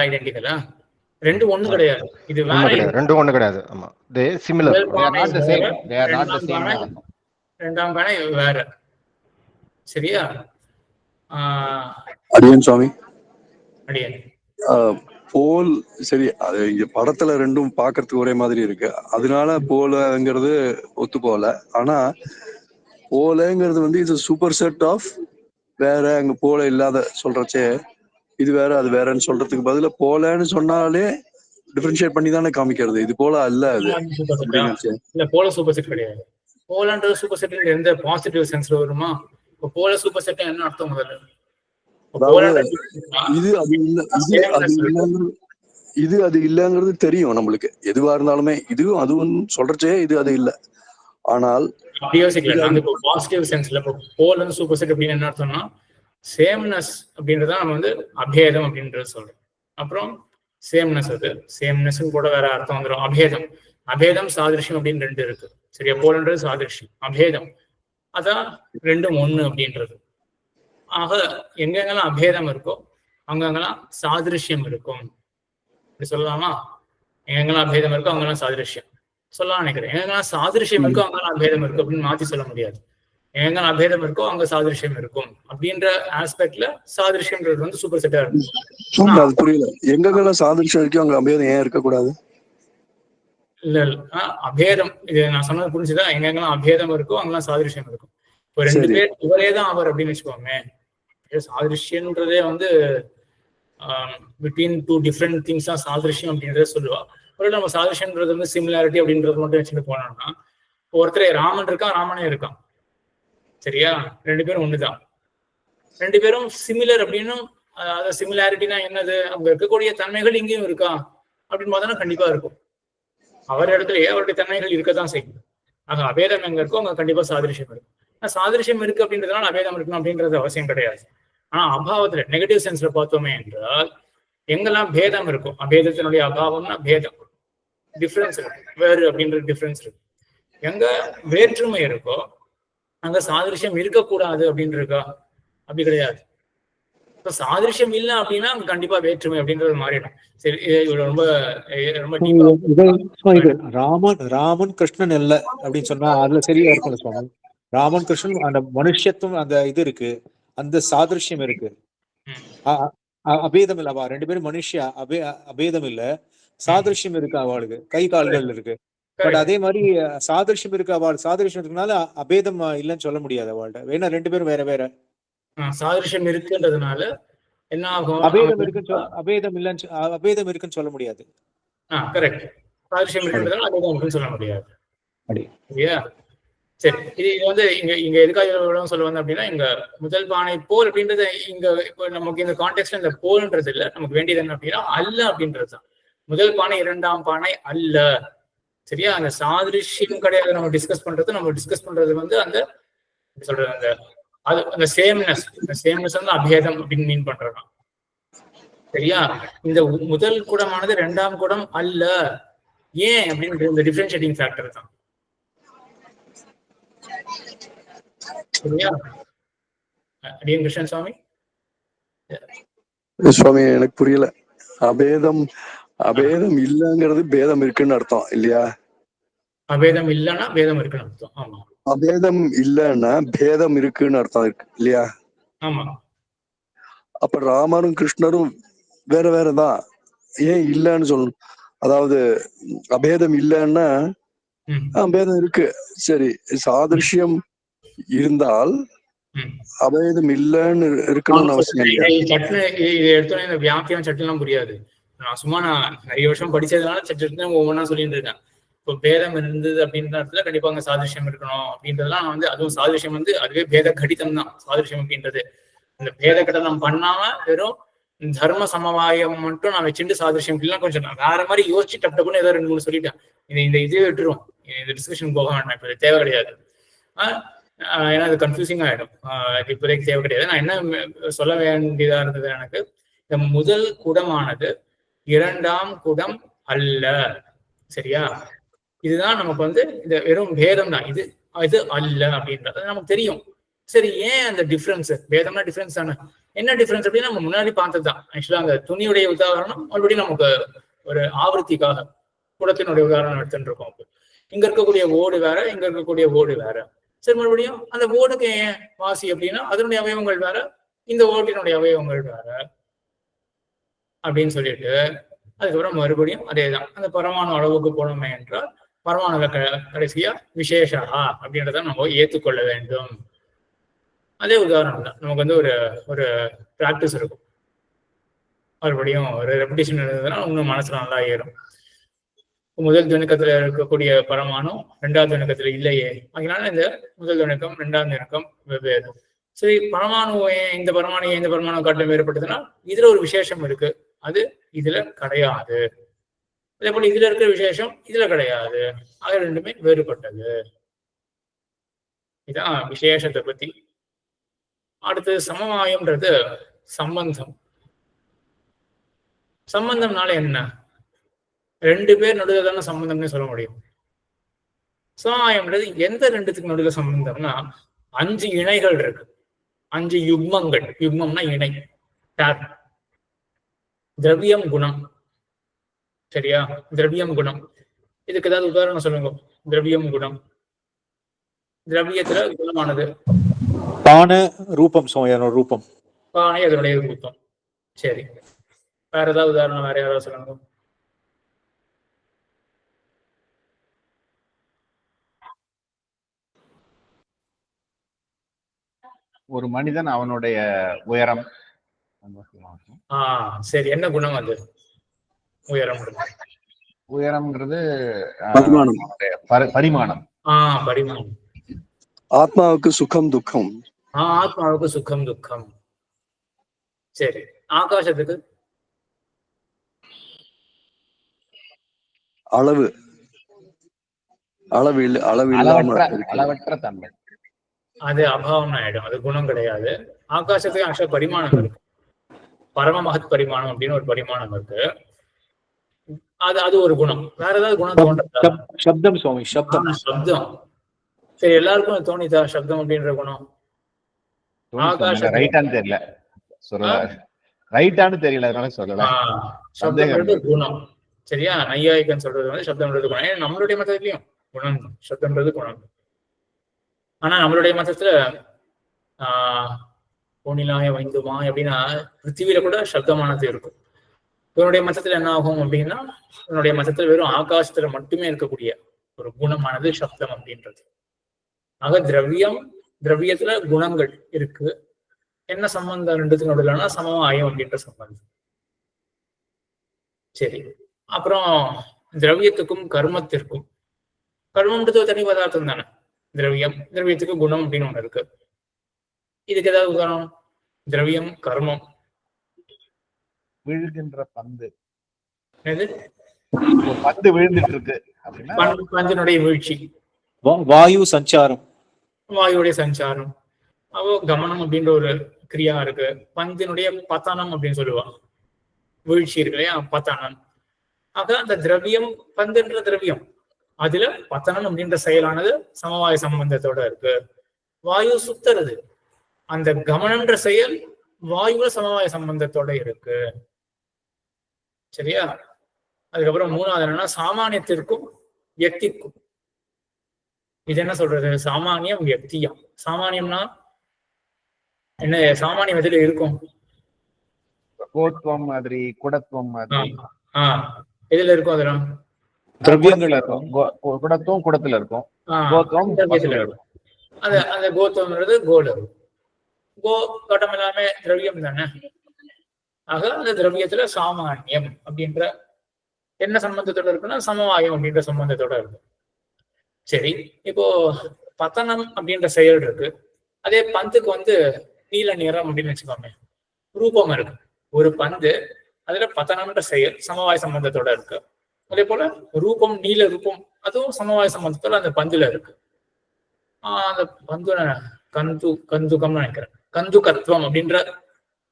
Identical. ரெண்டு ஒண்ணு கிடையாது, இது வேற. ரெண்டு ஒண்ணு கிடையாது. ஆமா, they similar, they are not the same, they are not the same. இரண்டாம் பானை வேற. சரியா? அடியன் சுவாமி, அடியன் போல் சரி, அது இங்க படத்துல ரெண்டும் பாக்குறதுக்கு ஒரே மாதிரி இருக்கு, அதனால போலங்கிறது ஒத்து போல. ஆனா போலங்கிறது வந்து இது சூப்பர் செட் ஆஃப் வேற, அங்க போல இல்லாத சொல்றச்சே இது வேற அது வேறன்னு சொல்றதுக்கு பதிலா போலன்னு சொன்னாலே டிஃபரன்ஷியேட் பண்ணி தானே காமிக்கிறது. இது போல அல்ல, அது இல்ல. போல சூப்பர் செட் கிடையாது. போலன்றது சூப்பர் செட் எந்த பாசிட்டிவ் சென்ஸ்ல வருமா? இப்போ போல சூப்பர் செட் என்ன அர்த்தம்? முதல்ல இது அது இல்ல, இது அது இல்லங்கிறது தெரியும் நம்மளுக்கு. எதுவா இருந்தாலுமே இதுவும் அதுவும் சொல்றச்சே இது அது இல்ல. ஆனால் பாசிட்டிவ் சென்ஸ்ல போலன்னு சூப்பர் செட் அப்படின்னு என்ன அர்த்தம்னா சேம்னஸ் அப்படின்றத நம்ம வந்து அபேதம் அப்படின்றது சொல்றோம். அப்புறம் சேம்னஸ், அது சேம்னஸ் கூட வேற அர்த்தம் வந்துடும். அபேதம், அபேதம் சாதிருஷ்யம் அப்படின்னு ரெண்டு இருக்கு. சரியா? போலன்றது சாதிருஷ்யம், அபேதம் அதான் ரெண்டும் ஒண்ணு அப்படின்றது. ஆக எங்கெங்கெல்லாம் அபேதம் இருக்கோ அங்கெங்கெல்லாம் சாதிருஷ்யம் இருக்கும். இப்படி சொல்லலாமா? எங்கெங்கெல்லாம் அபேதம் இருக்கோ அங்கெல்லாம் சாதிருஷ்யம் சொல்லலாம் நினைக்கிறேன். எங்கெங்கெல்லாம் சாதிருஷ்யம் இருக்கோ அங்கெல்லாம் அபேதம் இருக்கும் அப்படின்னு மாத்தி சொல்ல முடியாது. எங்கெல்லாம் அபேதம் இருக்கோ அங்க சாதிருஷ்யம் இருக்கும் அப்படின்ற ஆஸ்பெக்ட்ல சாதிருஷ்யம்ன்றது வந்து சூப்பர் செட்டா இருக்கும். அது புரியல, எங்கெல்லாம் சாதிருஷ்யம் இருக்கு அங்க அபேதம் ஏன் இருக்கக்கூடாது? இல்ல அபேதம், இது நான் சொன்னது புரிஞ்சுதா? எங்கெங்கெல்லாம் அபேதம் இருக்கோ அங்கெல்லாம் சாதிருஷ்யம் இருக்கும். இப்போ ரெண்டு பேர் இவரே தான் அவர் அப்படின்னு வச்சுக்கோங்க. சாதிருஷ்யன்றதே வந்து பிட்வீன் டூ டிஃப்ரெண்ட் திங்ஸ் தான் சாதிருஷ்யம் அப்படின்றத சொல்லுவா. ஒரு நம்ம சாதிருஷ்யன்றது வந்து சிமிலாரிட்டி அப்படின்றது மட்டும் வச்சுட்டு போனோம்னா, ஒருத்தர் ராமன் இருக்கான், ராமனே இருக்கான். சரியா? ரெண்டு பேரும் ஒண்ணுதான், ரெண்டு பேரும் சிமிலர் அப்படின்னு. சிமிலாரிட்டினா என்னது? அங்க இருக்கக்கூடிய தன்மைகள் இங்கேயும் இருக்கா அப்படின்னு பார்த்தோன்னா கண்டிப்பா இருக்கும். அவர் இடத்துலயே அவருடைய தன்மைகள் இருக்கதான் செய்யும். ஆக அபேதம் எங்க இருக்கோ அங்க கண்டிப்பா சாதிருஷ்யம் இருக்கும். சாதிருஷ்யம் இருக்கு அப்படின்றதுனால அபேதம் இருக்கணும் அப்படின்றது அவசியம் கிடையாது. ஆனா அபாவத்துல நெகட்டிவ் சென்ஸ்ல பார்த்தோமே என்றால் எங்கெல்லாம் பேதம் இருக்கும், அபேதத்தினுடைய அபாவம்னா பேதம், டிஃபரன்ஸ் இருக்கு, வேறு அப்படின்ற டிஃபரன்ஸ் இருக்கு. எங்க வேற்றுமை இருக்கோ அங்க சாதிருஷ்யம் இருக்கக்கூடாது அப்படின்னு இருக்கா? அப்படி கிடையாது. சாதிருஷ்யம் இல்ல அப்படின்னா அங்க கண்டிப்பா வேற்றுமை அப்படின்றது மாறிடும். சரி, ரொம்ப ராமன் கிருஷ்ணன் இல்ல அப்படின்னு சொன்னா அதுல சரியா இருக்கும் சுவாமி. ராமன் கிருஷ்ணன் அந்த மனுஷத்துவம் அந்த இது இருக்கு, அந்த சாதிருஷ்யம் இருக்கு, அபேதம் இல்லவா? ரெண்டு பேரும் மனுஷியா அபேதம் இல்ல, சாதிருஷ்யம் இருக்கு, அவளுக்கு கை கால்கள் இருக்கு. பட் அதே மாதிரி சாதிருஷ்யம் இருக்கு, அவள் சாதிருஷ்யம் இருக்கனால அபேதம் இல்லைன்னு சொல்ல முடியாது அவள்கிட்ட. வேணா ரெண்டு பேரும் வேற வேற. சாதிருஷ்யம் இருக்குன்றதுனால என்ன ஆகும்? அபேதம் இருக்குன்னு சொல்ல முடியாது. கரெக்ட். சாதிருஷ்யம் இருக்குன்றதுனால அபேதம் இருக்குன்னு சொல்ல முடியாது. சரியா? சரி, இது வந்து இங்க எதுக்காக சொல்ல வந்தேன் அப்படின்னா, இங்க முதல் பானை போல் அப்படின்றது இங்க இப்போ நமக்கு இந்த கான்டெக்ட்ல இந்த போல்ன்றது இல்ல, நமக்கு வேண்டியது என்ன அப்படின்னா அல்ல அப்படின்றதுதான். முதல் பானை இரண்டாம் பானை அல்ல. சரியா? அந்த சாதிருஷ்யம் கிடையாது நம்ம டிஸ்கஸ் பண்றது வந்து அந்த சொல்றது அந்த சேம்னஸ் வந்து அபேதம் அப்படின்னு மீன் பண்றோம். சரியா? இந்த முதல் குடமானது இரண்டாம் குடம் அல்ல, ஏன் அப்படின்ற இந்த டிஃபரன்ஷியேட்டிங் ஃபேக்டர் தான். சரியா? அடியன் கிருஷ்ணன் சுவாமி. சுவாமி எனக்கு புரியல. அபேதம் அபேதம் இல்லங்கிறது பேதம் இருக்குன்னு அர்த்தம் இல்லையா? அபேதம் இல்லைன்னா பேதம் இருக்குன்னு அர்த்தம். ஆமா. அபேதம் இல்லைன்னா பேதம் இருக்குன்னு அர்த்தம் இருக்கு இல்லையா? ஆமா. அப்ப ராமரும் கிருஷ்ணரும் வேற வேறதான், ஏன் இல்லைன்னு சொல்லணும்? அதாவது அபேதம் இல்லைன்னா பேதம் இருக்கு, சரி. சாதிருஷ்யம் இருந்தால் அபேதம் இல்லைன்னு இருக்கணும்னு அவசியம் இல்லையா? இது எடுத்தோன்னே இந்த வியாக்கியம் சட்டெல்லாம் புரியாது. நான் நிறைய வருஷம் படிச்சதுனால சட்டு ஒவ்வொன்றா சொல்லிட்டு இருக்கேன். இப்போ பேதம் இருந்தது அப்படின்ற இடத்துல கண்டிப்பா அங்க சாதிருஷ்யம் இருக்கணும் அப்படின்றதுலாம் அதுவும் சாதிருஷ்யம் அதுவே பேத கடிதம் தான் சாதிருஷ்யம் அப்படின்றது. இந்த பேத கடிதம் பண்ணாம வெறும் தர்ம சமவாயம் மட்டும் நான் வச்சுட்டு சாதிருஷ்யம் இப்படிலாம் கொஞ்சம் நான் வேற மாதிரி யோசிச்சு டப்புன்னு ஏதோ 2-3 சொல்லிட்டேன். இந்த இதே விட்டுரும், இந்த டிஸ்கஷன் போக வேண்டாம், இப்போ தேவை கிடையாது. ஏன்னா அது கன்ஃபியூசிங் ஆயிடும். இப்போதைக்கு தேவை கிடையாது. நான் என்ன சொல்ல வேண்டியதா இருந்தது, எனக்கு இந்த முதல் குடமானது இரண்டாம் குடம் அல்ல. சரியா? இதுதான் நமக்கு இந்த வெறும் பேதம் தான், இது இது அல்ல அப்படின்றது நமக்கு தெரியும். சரி, ஏன் அந்த டிஃபரன்ஸ்? பேதம்னா டிஃபரன்ஸ் தானே. என்ன டிஃபரன்ஸ் அப்படின்னு நம்ம முன்னாடி பார்த்ததுதான். ஆக்சுவலா அந்த துணியுடைய உதாரணம் மறுபடியும் நமக்கு ஒரு ஆவர்த்திக்காக குடத்தினுடைய உதாரணம் எடுத்துட்டு இருக்கோம். இங்க இருக்கக்கூடிய ஓடு வேற, இங்க இருக்கக்கூடிய ஓடு வேற. சரி, மறுபடியும் அந்த ஓடுக்கு ஏன் வாசி அப்படின்னா அதனுடைய அவயவங்கள் வேற, இந்த ஓட்டினுடைய அவயவங்கள் வேற அப்படின்னு சொல்லிட்டு அதுக்கப்புறம் மறுபடியும் அதேதான் அந்த பரமாணு அளவுக்கு போனோமே என்றால் பரமாணுல கடைசியா விசேஷா அப்படின்றத நம்ம ஏற்றுக்கொள்ள வேண்டும். அதே உதாரணம் தான். நமக்கு ஒரு பிராக்டிஸ் இருக்கும், மறுபடியும் ஒரு ரெப்பிடேஷன் இருந்ததுன்னா இன்னும் மனசுல நல்லா ஏறும். முதல் துவனக்கத்துல இருக்கக்கூடிய பரமாணு ரெண்டாவது துவனக்கத்துல இல்லையே, அதனால இந்த முதல் துவனக்கம் ரெண்டாவது துவனக்கம் வெவ்வேறு. சரி, பரமாணு இந்த பரமாணு காட்டிலும் வேறுபட்டதுன்னா இதுல ஒரு விசேஷம் இருக்கு, அது இதுல கிடையாது. அதே போல இதுல இருக்கிற விசேஷம் இதுல கிடையாது, அது ரெண்டுமே வேறுபட்டது. இதான் விசேஷத்தை பத்தி. அடுத்தது சமவாயம்ன்றது சம்பந்தம். சம்பந்தம்னால என்ன? ரெண்டு பேர் நடுவில் தானே சம்பந்தம்னு சொல்ல முடியும். சமவாயம்ன்றது எந்த ரெண்டுத்துக்கு நடுவில் சம்பந்தம்னா 5 இணைகள் இருக்கு, 5 யுக்மங்கள். யுக்மம்னா இணை, திரவியம் குணம். சரியா? திரவியம் குணம். இதுக்கு ஏதாவது உதாரணம் சொல்லுங்க. திரவியம் குணம், திரவியத்துல குணமானது பான ரூபம், ரூபம் பானை அதனுடைய ரூபம். சரி, வேற ஏதாவது உதாரணம் வேற யாராவது சொல்லுங்க. ஒரு மனிதன் அவனுடைய உயரம். சரி, என்ன குணம் அது? உயரம். உயரம்ங்கிறது பரிமாணம். பரிமாணம். பரிமாணம். ஆத்மாவுக்கு சுகம் துக்கம். ஆத்மாவுக்கு சுகம் துக்கம். சரி, ஆகாசத்துக்கு அளவு அளவற்ற தன்மை. அது அபாவம் ஆயிடும், அது குணம் கிடையாது. ஆகாசத்துக்கு ஆக்சுவலா பரிமாணம் இருக்கு. பரம மகத் பரிமாணம் அப்படின்னு ஒரு பரிமாணம் இருக்கு, அது ஒரு குணம். வேற ஏதாவது குணம் தோன்றதா? சப்தம் சுவாமி, சப்தம். சப்தம். சரி, எல்லாருக்கும் தோணிதா சப்தம் அப்படின்ற குணம்? ரைட்டான்னு தெரியல, ரைட்டான்னு தெரியல, அதனால சொல்லல. சப்தம்ன்றது குணம். சரியா? நையாயிகன் சொல்றது சப்தம்ன்றது குணம். ஏன்னா நம்மளுடைய மதத்திலையும் குணம், சப்தம்ன்றது குணம். ஆனா நம்மளுடைய மதத்துல பொன்னிலாய வைந்துமா அப்படின்னா பிருத்திவியில கூட சப்தமானது இருக்கும். இவனுடைய மதத்துல என்ன ஆகும் அப்படின்னா, இவனுடைய மதத்துல வெறும் ஆகாசத்துல மட்டுமே இருக்கக்கூடிய ஒரு குணமானது சப்தம் அப்படின்றது. ஆக திரவியத்துல குணங்கள் இருக்கு. என்ன சம்பந்தம் ரெண்டுத்துக்கு நடுவில்னா சமவாயம் அப்படின்ற சம்பந்தம். சரி, அப்புறம் திரவியத்துக்கும் கர்மத்திற்கும், கர்மம்ன்றது தனி பதார்த்தம் தானே. திரவியத்துக்கு குணம் அப்படின்னு ஒண்ணு இருக்கு. இதுக்கு ஏதாவது உதாரணம்? திரவியம், கர்மம். விழுகின்ற பந்து, பந்து விழுந்துட்டு இருக்கு, பந்தினுடைய வீழ்ச்சி. வாயு சஞ்சாரம், வாயுடைய சஞ்சாரம். அப்போ கமனம் அப்படின்ற ஒரு கிரியா இருக்கு. பந்தினுடைய பத்தனம் அப்படின்னு சொல்லுவா, வீழ்ச்சி இருக்கு இல்லையா, பத்தனம். ஆக அந்த திரவியம், பந்துன்ற திரவியம், அதுல பத்தனம் அப்படின்ற செயலானது சமவாய சம்பந்தத்தோட இருக்கு. வாயு சுத்துறது. அந்த கமனம்ன்ற செயல் வாயுல சமவாய சம்பந்தத்தோட இருக்கு. சரியா? அதுக்கப்புறம் மூணாவது என்னன்னா சாமானியத்திற்கும் வியக்திக்கும். இது என்ன சொல்றது? சாமானியம் வியக்தியம். சாமானியம்னா என்ன? சாமானியம் எதுல இருக்கும்? கோத்துவம் மாதிரி, குடத்துவம் மாதிரி. எதுல இருக்கும்? அதெல்லாம் திரவியங்கள் இருக்கும். குடத்துவம் குடத்துல இருக்கும், கோத்துவம் திரவியத்துல இருக்கும். அந்த கோத்துவம்ன்றது கோல. கோ கட்டம் எல்லாமே திரவியம் தானே. ஆக அந்த திரவியத்துல சாமானியம் அப்படின்ற என்ன சம்பந்தத்தோட இருக்குன்னா சமவாயம் அப்படின்ற சம்பந்தத்தோட இருக்கு. சரி, இப்போ பத்தனம் அப்படின்ற செயல் இருக்கு. அதே பந்துக்கு நீல நிறம் அப்படின்னு வச்சுக்கோங்க, ரூபம் இருக்கு. ஒரு பந்து, அதுல பத்தனம்ன்ற செயல் சமவாய சம்பந்தத்தோட இருக்கு. அதே போல ரூபம், நீல ரூபம், அதுவும் சமவாய சம்பந்தத்தோட அந்த பந்துல இருக்கு. அந்த பந்து கந்துகம்னு நினைக்கிறேன். கந்துகத்துவம் அப்படின்ற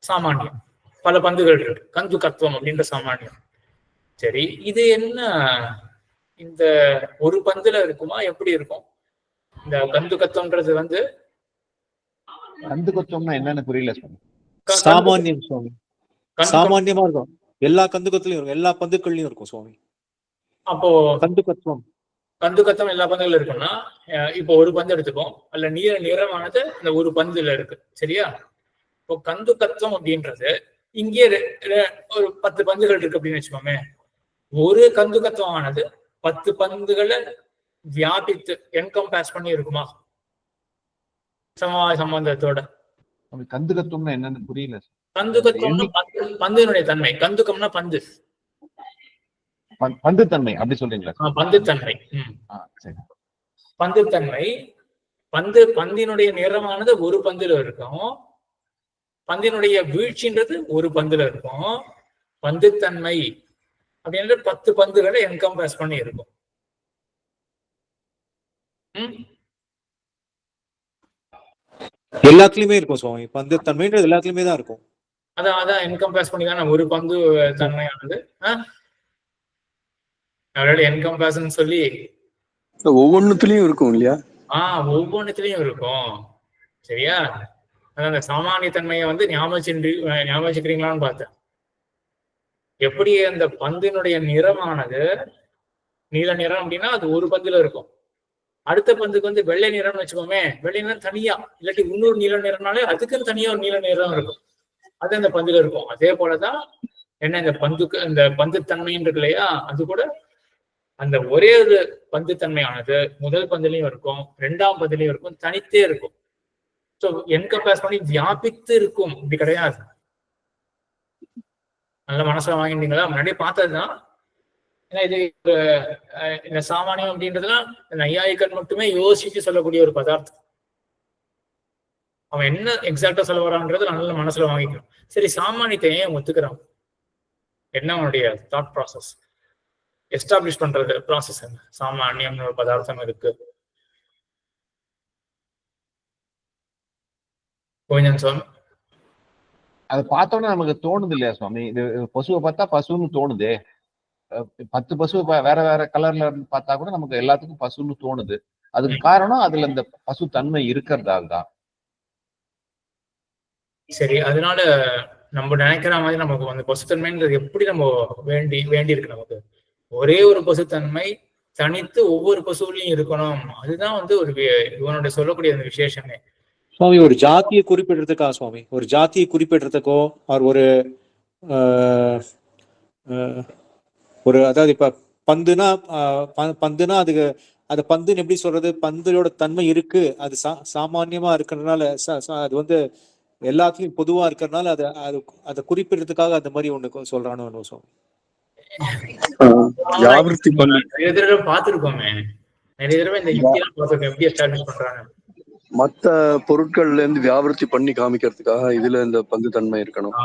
சாமானியம். பல பந்துகள் இருக்கு. கந்துகத்துவம் அப்படின்ற சாமானியம். சரி, இது என்ன இந்த ஒரு பந்துல இருக்குமா? எப்படி இருக்கும் இந்த கந்துகத்துவம்ன்றது? கந்துகத்துவம்னா என்னன்னு புரியல சுவாமி. சாமானியம் சுவாமி, சாமானியமா இருக்கும். எல்லா கந்துக்கத்துலயும் இருக்கும், எல்லா பந்துக்கள்லயும் இருக்கும் சுவாமி. அப்போ கந்துகத்துவம் எல்லா பந்துகள் இருக்குன்னா, இப்போ ஒரு பந்து எடுத்துப்போம். அல்ல நீல நிறமானது இந்த ஒரு பந்துல இருக்கு. சரியா? இப்போ கந்துகத்துவம் அப்படின்றது இங்கே ஒரு 10 பந்துகள் இருக்கு அப்படின்னு வச்சுக்கோமே. ஒரு கந்துகத்துவமானது 10 பந்துகளை வியாபித்து என்கம்பாஸ் பண்ணி இருக்குமா சமவாய சம்பந்தத்தோட? கந்துகத்துவம்னா என்னன்னு புரியல. கந்துகத்துவம்னா பந்தினுடைய தன்மை. கந்துகம்னா பந்து, பந்து தன்மை அப்படி சொல்றீங்களா? பந்து தன்மை. பந்து தன்மை. பந்தினுடைய நிறமானது ஒரு பந்துல இருக்கும். பந்தினுடைய வீழ்ச்சின்றது ஒரு பந்துல இருக்கும். பந்து தன்மை அப்படின்ற 10 பந்துகளை என்கம்பாஸ் பண்ணி இருக்கும். எல்லாத்துலயுமே இருக்கும் சுவாமி. பந்து தன்மைன்றது எல்லாத்துலயுமே தான் இருக்கும். அதான் என்கம்பாஸ் பண்ணி தான் ஒரு பந்து தன்மையானது. என்கம்பாஸ்ன்னு சொல்லி ஒவ்வொன்னுலயும் இருக்கும் இல்லையா? ஒவ்வொன்னுலயும் இருக்கும். சரியா? அந்த சாமானிய தன்மையை ஞாபகிக்கிறீங்களான்னு பார்த்தேன். எப்படி அந்த பந்தினுடைய நிறமானது நீல நிறம் அப்படின்னா அது ஒரு பந்துல இருக்கும். அடுத்த பந்துக்கு வெள்ளை நிறம்னு வச்சுக்கோமே. வெள்ளை நிறம் தனியா, இல்லாட்டி இன்னொரு நீல நிறம்னாலே அதுக்குன்னு தனியா ஒரு நீல நிறம் இருக்கும். அது அந்த பந்துல இருக்கும். அதே போலதான் என்ன இந்த பந்து தன்மைன்னு இருக்கு இல்லையா? அது கூட அந்த ஒரே ஒரு பந்து தன்மையானது முதல் பந்துலையும் இருக்கும், 2ஆம் பந்துலையும் இருக்கும், தனித்தே இருக்கும். ஸோ என்கம்பாஸ் பண்ணி வியாபித்து இருக்கும். இப்படி கிடையாது. நல்ல மனசுல வாங்கிட்டீங்களா? முன்னாடியே பார்த்ததுதான். ஏன்னா இது இந்த சாமானியம் அப்படின்றதுலாம் நையாயிக்கன் மட்டுமே யோசிச்சு சொல்லக்கூடிய ஒரு பதார்த்தம். அவன் என்ன எக்ஸாக்டா சொல்ல வரான்றது நல்ல மனசுல வாங்கிக்கணும். சரி, சாமானியத்தை ஏன் ஒத்துக்கிறான்? என்ன அவனுடைய தாட் ப்ராசஸ், எஸ்டாப்ளிஷ் பண்றது ப்ராசஸ் என்ன? சாமானியம்னு ஒரு பதார்த்தம் இருக்கு. கொஞ்சம் சுவாமி, அதை பார்த்தோன்னே நமக்கு தோணுது இல்லையா சுவாமி? இது பசுவை பார்த்தா பசுன்னு தோணுது. 10 பசு வேற வேற கலர்ல பார்த்தா கூட நமக்கு எல்லாத்துக்கும் பசுன்னு தோணுது. அதுக்கு காரணம் அதுல இந்த பசு தன்மை இருக்கிறதால தான். சரி, அதனால நம்ம நினைக்கிற மாதிரி நமக்கு பசுத்தன்மைன்றது எப்படி நம்ம வேண்டி இருக்கு. நமக்கு ஒரே ஒரு பசுத்தன்மை தனித்து ஒவ்வொரு பசுவிலையும் இருக்கணும். அதுதான் ஒரு இவனுடைய சொல்லக்கூடிய அந்த விசேஷமே. சுவாமி, ஒரு ஜாதியை குறிப்பிடுறதுக்கா சுவாமி? ஒரு ஜாதியை குறிப்பிடுறதுக்கோ ஒரு அதாவது இப்ப பந்துனா அதுக்கு அது பந்துன்னு எப்படி சொல்றது? பந்தோட தன்மை இருக்கு, அது சாமானியமா இருக்கிறதுனால, அது எல்லாத்துலயும் பொதுவா இருக்கிறதுனால அதை குறிப்பிடுறதுக்காக அந்த மாதிரி ஒண்ணு சொல்றானு சுவாமி. நிறைய தடவை பார்த்திருக்கோமே, நிறைய தடவை இந்த யுக்தியெல்லாம் பார்த்திருக்கோம் எப்படி எஸ்டாப்ளிஷ் பண்றாங்க. மத்த பொருட்கள்ல இருந்து வியாபிருத்தி பண்ணி காமிக்கிறதுக்காக இதுல இந்த பந்து தன்மை இருக்கணும்.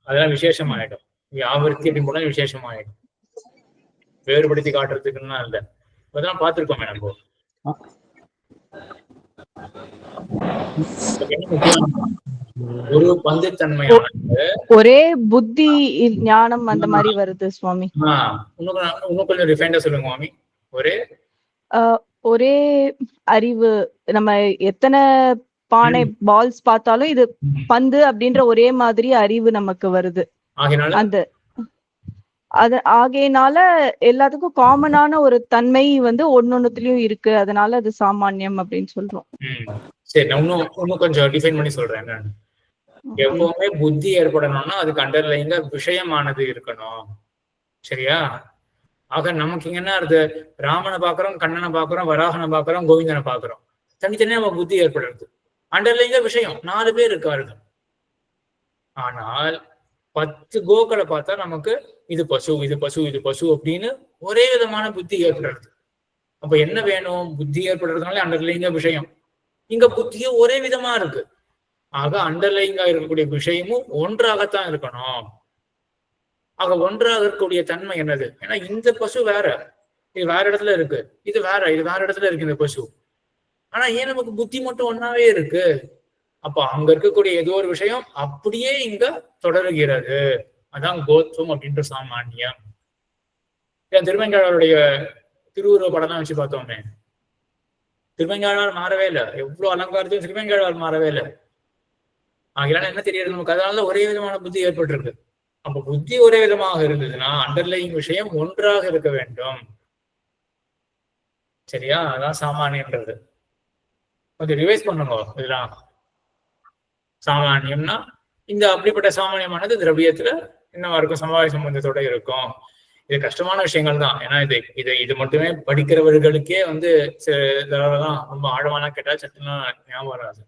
அதெல்லாம் விசேஷமாயிடும். வியாபிருத்தி அப்படின்னு போனா விசேஷமாயிடும். வேறுபடுத்தி காட்டுறதுக்குன்னா இல்ல. அதெல்லாம் பார்த்திருக்கோமே நம்ம. ஒரு பந்து தன்மையானது ஒரே புத்தி ஞானம் அந்த மாதிரி வருது சுவாமி. இன்னும் கொஞ்சம் ரிஃபைண்டா சொல்லுங்க சுவாமி. ஒரே அறிவு, நம்ம எத்தனை பானை பால்ஸ் பார்த்தாலும் இது பந்து அப்படின்ற ஒரே மாதிரி அறிவு நமக்கு வருது. அந்த ஆகையினால எல்லாத்துக்கும் காமனான ஒரு தன்மை வந்து ஒன்னொன்னுலயும் இருக்கு. அதனால அது சாமானியம் அப்படின்னு சொல்றோம். சரி, நான் இன்னும் கொஞ்சம் டிஃபைன் பண்ணி சொல்றேன். என்னன்னு, எப்பவுமே புத்தி ஏற்படணும்னா அதுக்கு அண்டர்லைங்க விஷயமானது இருக்கணும். சரியா? ஆக நமக்கு இங்க என்ன இருக்கு, ராமனை பாக்குறோம், கண்ணனை பாக்குறோம், வராகனை பாக்குறோம், கோவிந்தனை பாக்குறோம், தனித்தனியா நம்ம புத்தி ஏற்படுறது. அண்டர்லைங்க விஷயம் 4 பேர் இருக்காரு. ஆனால் 10 கோக்களை பார்த்தா நமக்கு இது பசு, இது பசு, இது பசு அப்படின்னு ஒரே விதமான புத்தி ஏற்படுறது. அப்ப என்ன வேணும்? புத்தி ஏற்படுறதுனால அண்டர்லைங்க விஷயம். இங்க புத்தியும் ஒரே விதமா இருக்கு. ஆக அண்டர்லைங்கா இருக்கக்கூடிய விஷயமும் ஒன்றாகத்தான் இருக்கணும். ஆக ஒன்றாக இருக்கக்கூடிய தன்மை என்னது? ஏன்னா இந்த பசு வேற, இது வேற இடத்துல இருக்கு, இது வேற இடத்துல இருக்கு இந்த பசு. ஆனா ஏன் நமக்கு புத்தி மட்டும் ஒன்னாவே இருக்கு? அப்ப அங்க இருக்கக்கூடிய ஏதோ ஒரு விஷயம் அப்படியே இங்க தொடருகிறது. அதான் கோத்வம் அப்படின்ற சாமானியம். ஏன் திருவெங்காளருடைய திருவுருவ படம் தான் வச்சு பார்த்தோமே, திருவெங்காளார் மாறவே இல்லை. எவ்வளவு அலங்காரத்தையும் திருவெங்காளார் மாறவே இல்லை. ஆகினால என்ன தெரியாது நமக்கு? அதனால ஒரே விதமான புத்தி ஏற்பட்டிருக்கு. அப்ப புத்தி ஒரே விதமாக இருந்ததுன்னா அண்டர்லைங் விஷயம் ஒன்றாக இருக்க வேண்டும். சரியா? அதான் சாமானியன்றது. கொஞ்சம் ரிவைஸ் பண்ணுங்க இதெல்லாம். சாமானியம்னா இந்த அப்படிப்பட்ட சாமானியமானது திரவியத்துல இன்னும் இருக்கும், சமவாய சம்பந்தத்தோட இருக்கும். இது கஷ்டமான விஷயங்கள் தான். ஏன்னா இது மட்டுமே படிக்கிறவர்களுக்கே வந்து இதெல்லாம் ரொம்ப ஆழமான கேட்டா சட்டுலாம் ஞாபகம் வராது.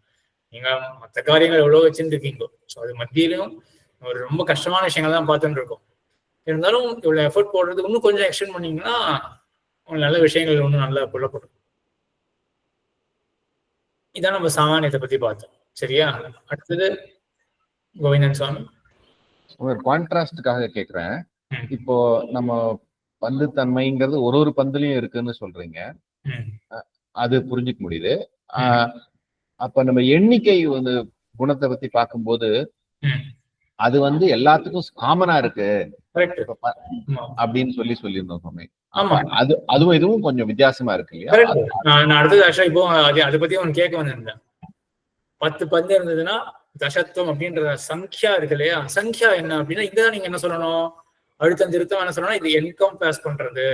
நீங்க மற்ற காரியங்கள் எவ்வளவு வச்சுட்டு இருக்கீங்க. ஸோ அது மத்தியிலும் ஒரு ரொம்ப கஷ்டமான விஷயங்கள் தான் பார்த்துட்டு இருக்கோம். இருந்தாலும் இவ்வளவு எஃபர்ட் போடுறது இன்னும் கொஞ்சம் எக்ஸ்டெண்ட் பண்ணீங்கன்னா நல்ல விஷயங்கள் ஒன்றும் நல்லா புள்ளப்படும். இதான் நம்ம சாமானியத்தை பத்தி பார்த்தோம். சரியா? அடுத்தது கோவிந்தன் சுவாமி. ஒரு கான்ட்ராஸ்டுக்காக கேக்குறேன். இப்போ நம்ம பந்து தன்மைங்கிறது ஒரு பந்துலயும் இருக்குன்னு சொல்றீங்க, அது புரிஞ்சுக்க முடியுது. அப்ப நம்ம எண்ணிக்கை வந்து குணத்தை பத்தி பார்க்கும்போது அது வந்து எல்லாத்துக்கும் காமனா இருக்கு அப்படின்னு சொல்லியிருந்தோம் சுவாமி. அதுவும் இதுவும் கொஞ்சம் வித்தியாசமா இருக்கு இல்லையா? நான் அடுத்தது ஆக்சுவலா இப்போ அதை பத்தி ஒன்று கேட்க வந்திருந்தேன். 10 பந்து இருந்ததுன்னா தசத்துவம் அப்படின்ற சங்கியா இருக்கு இல்லையா? சங்கியா என்ன அப்படின்னா இங்கதான் நீங்க என்ன சொல்லணும், அழுத்தம் திருத்தம் என்ன சொல்லணும், இது என்கம்பாஸ் பண்றது.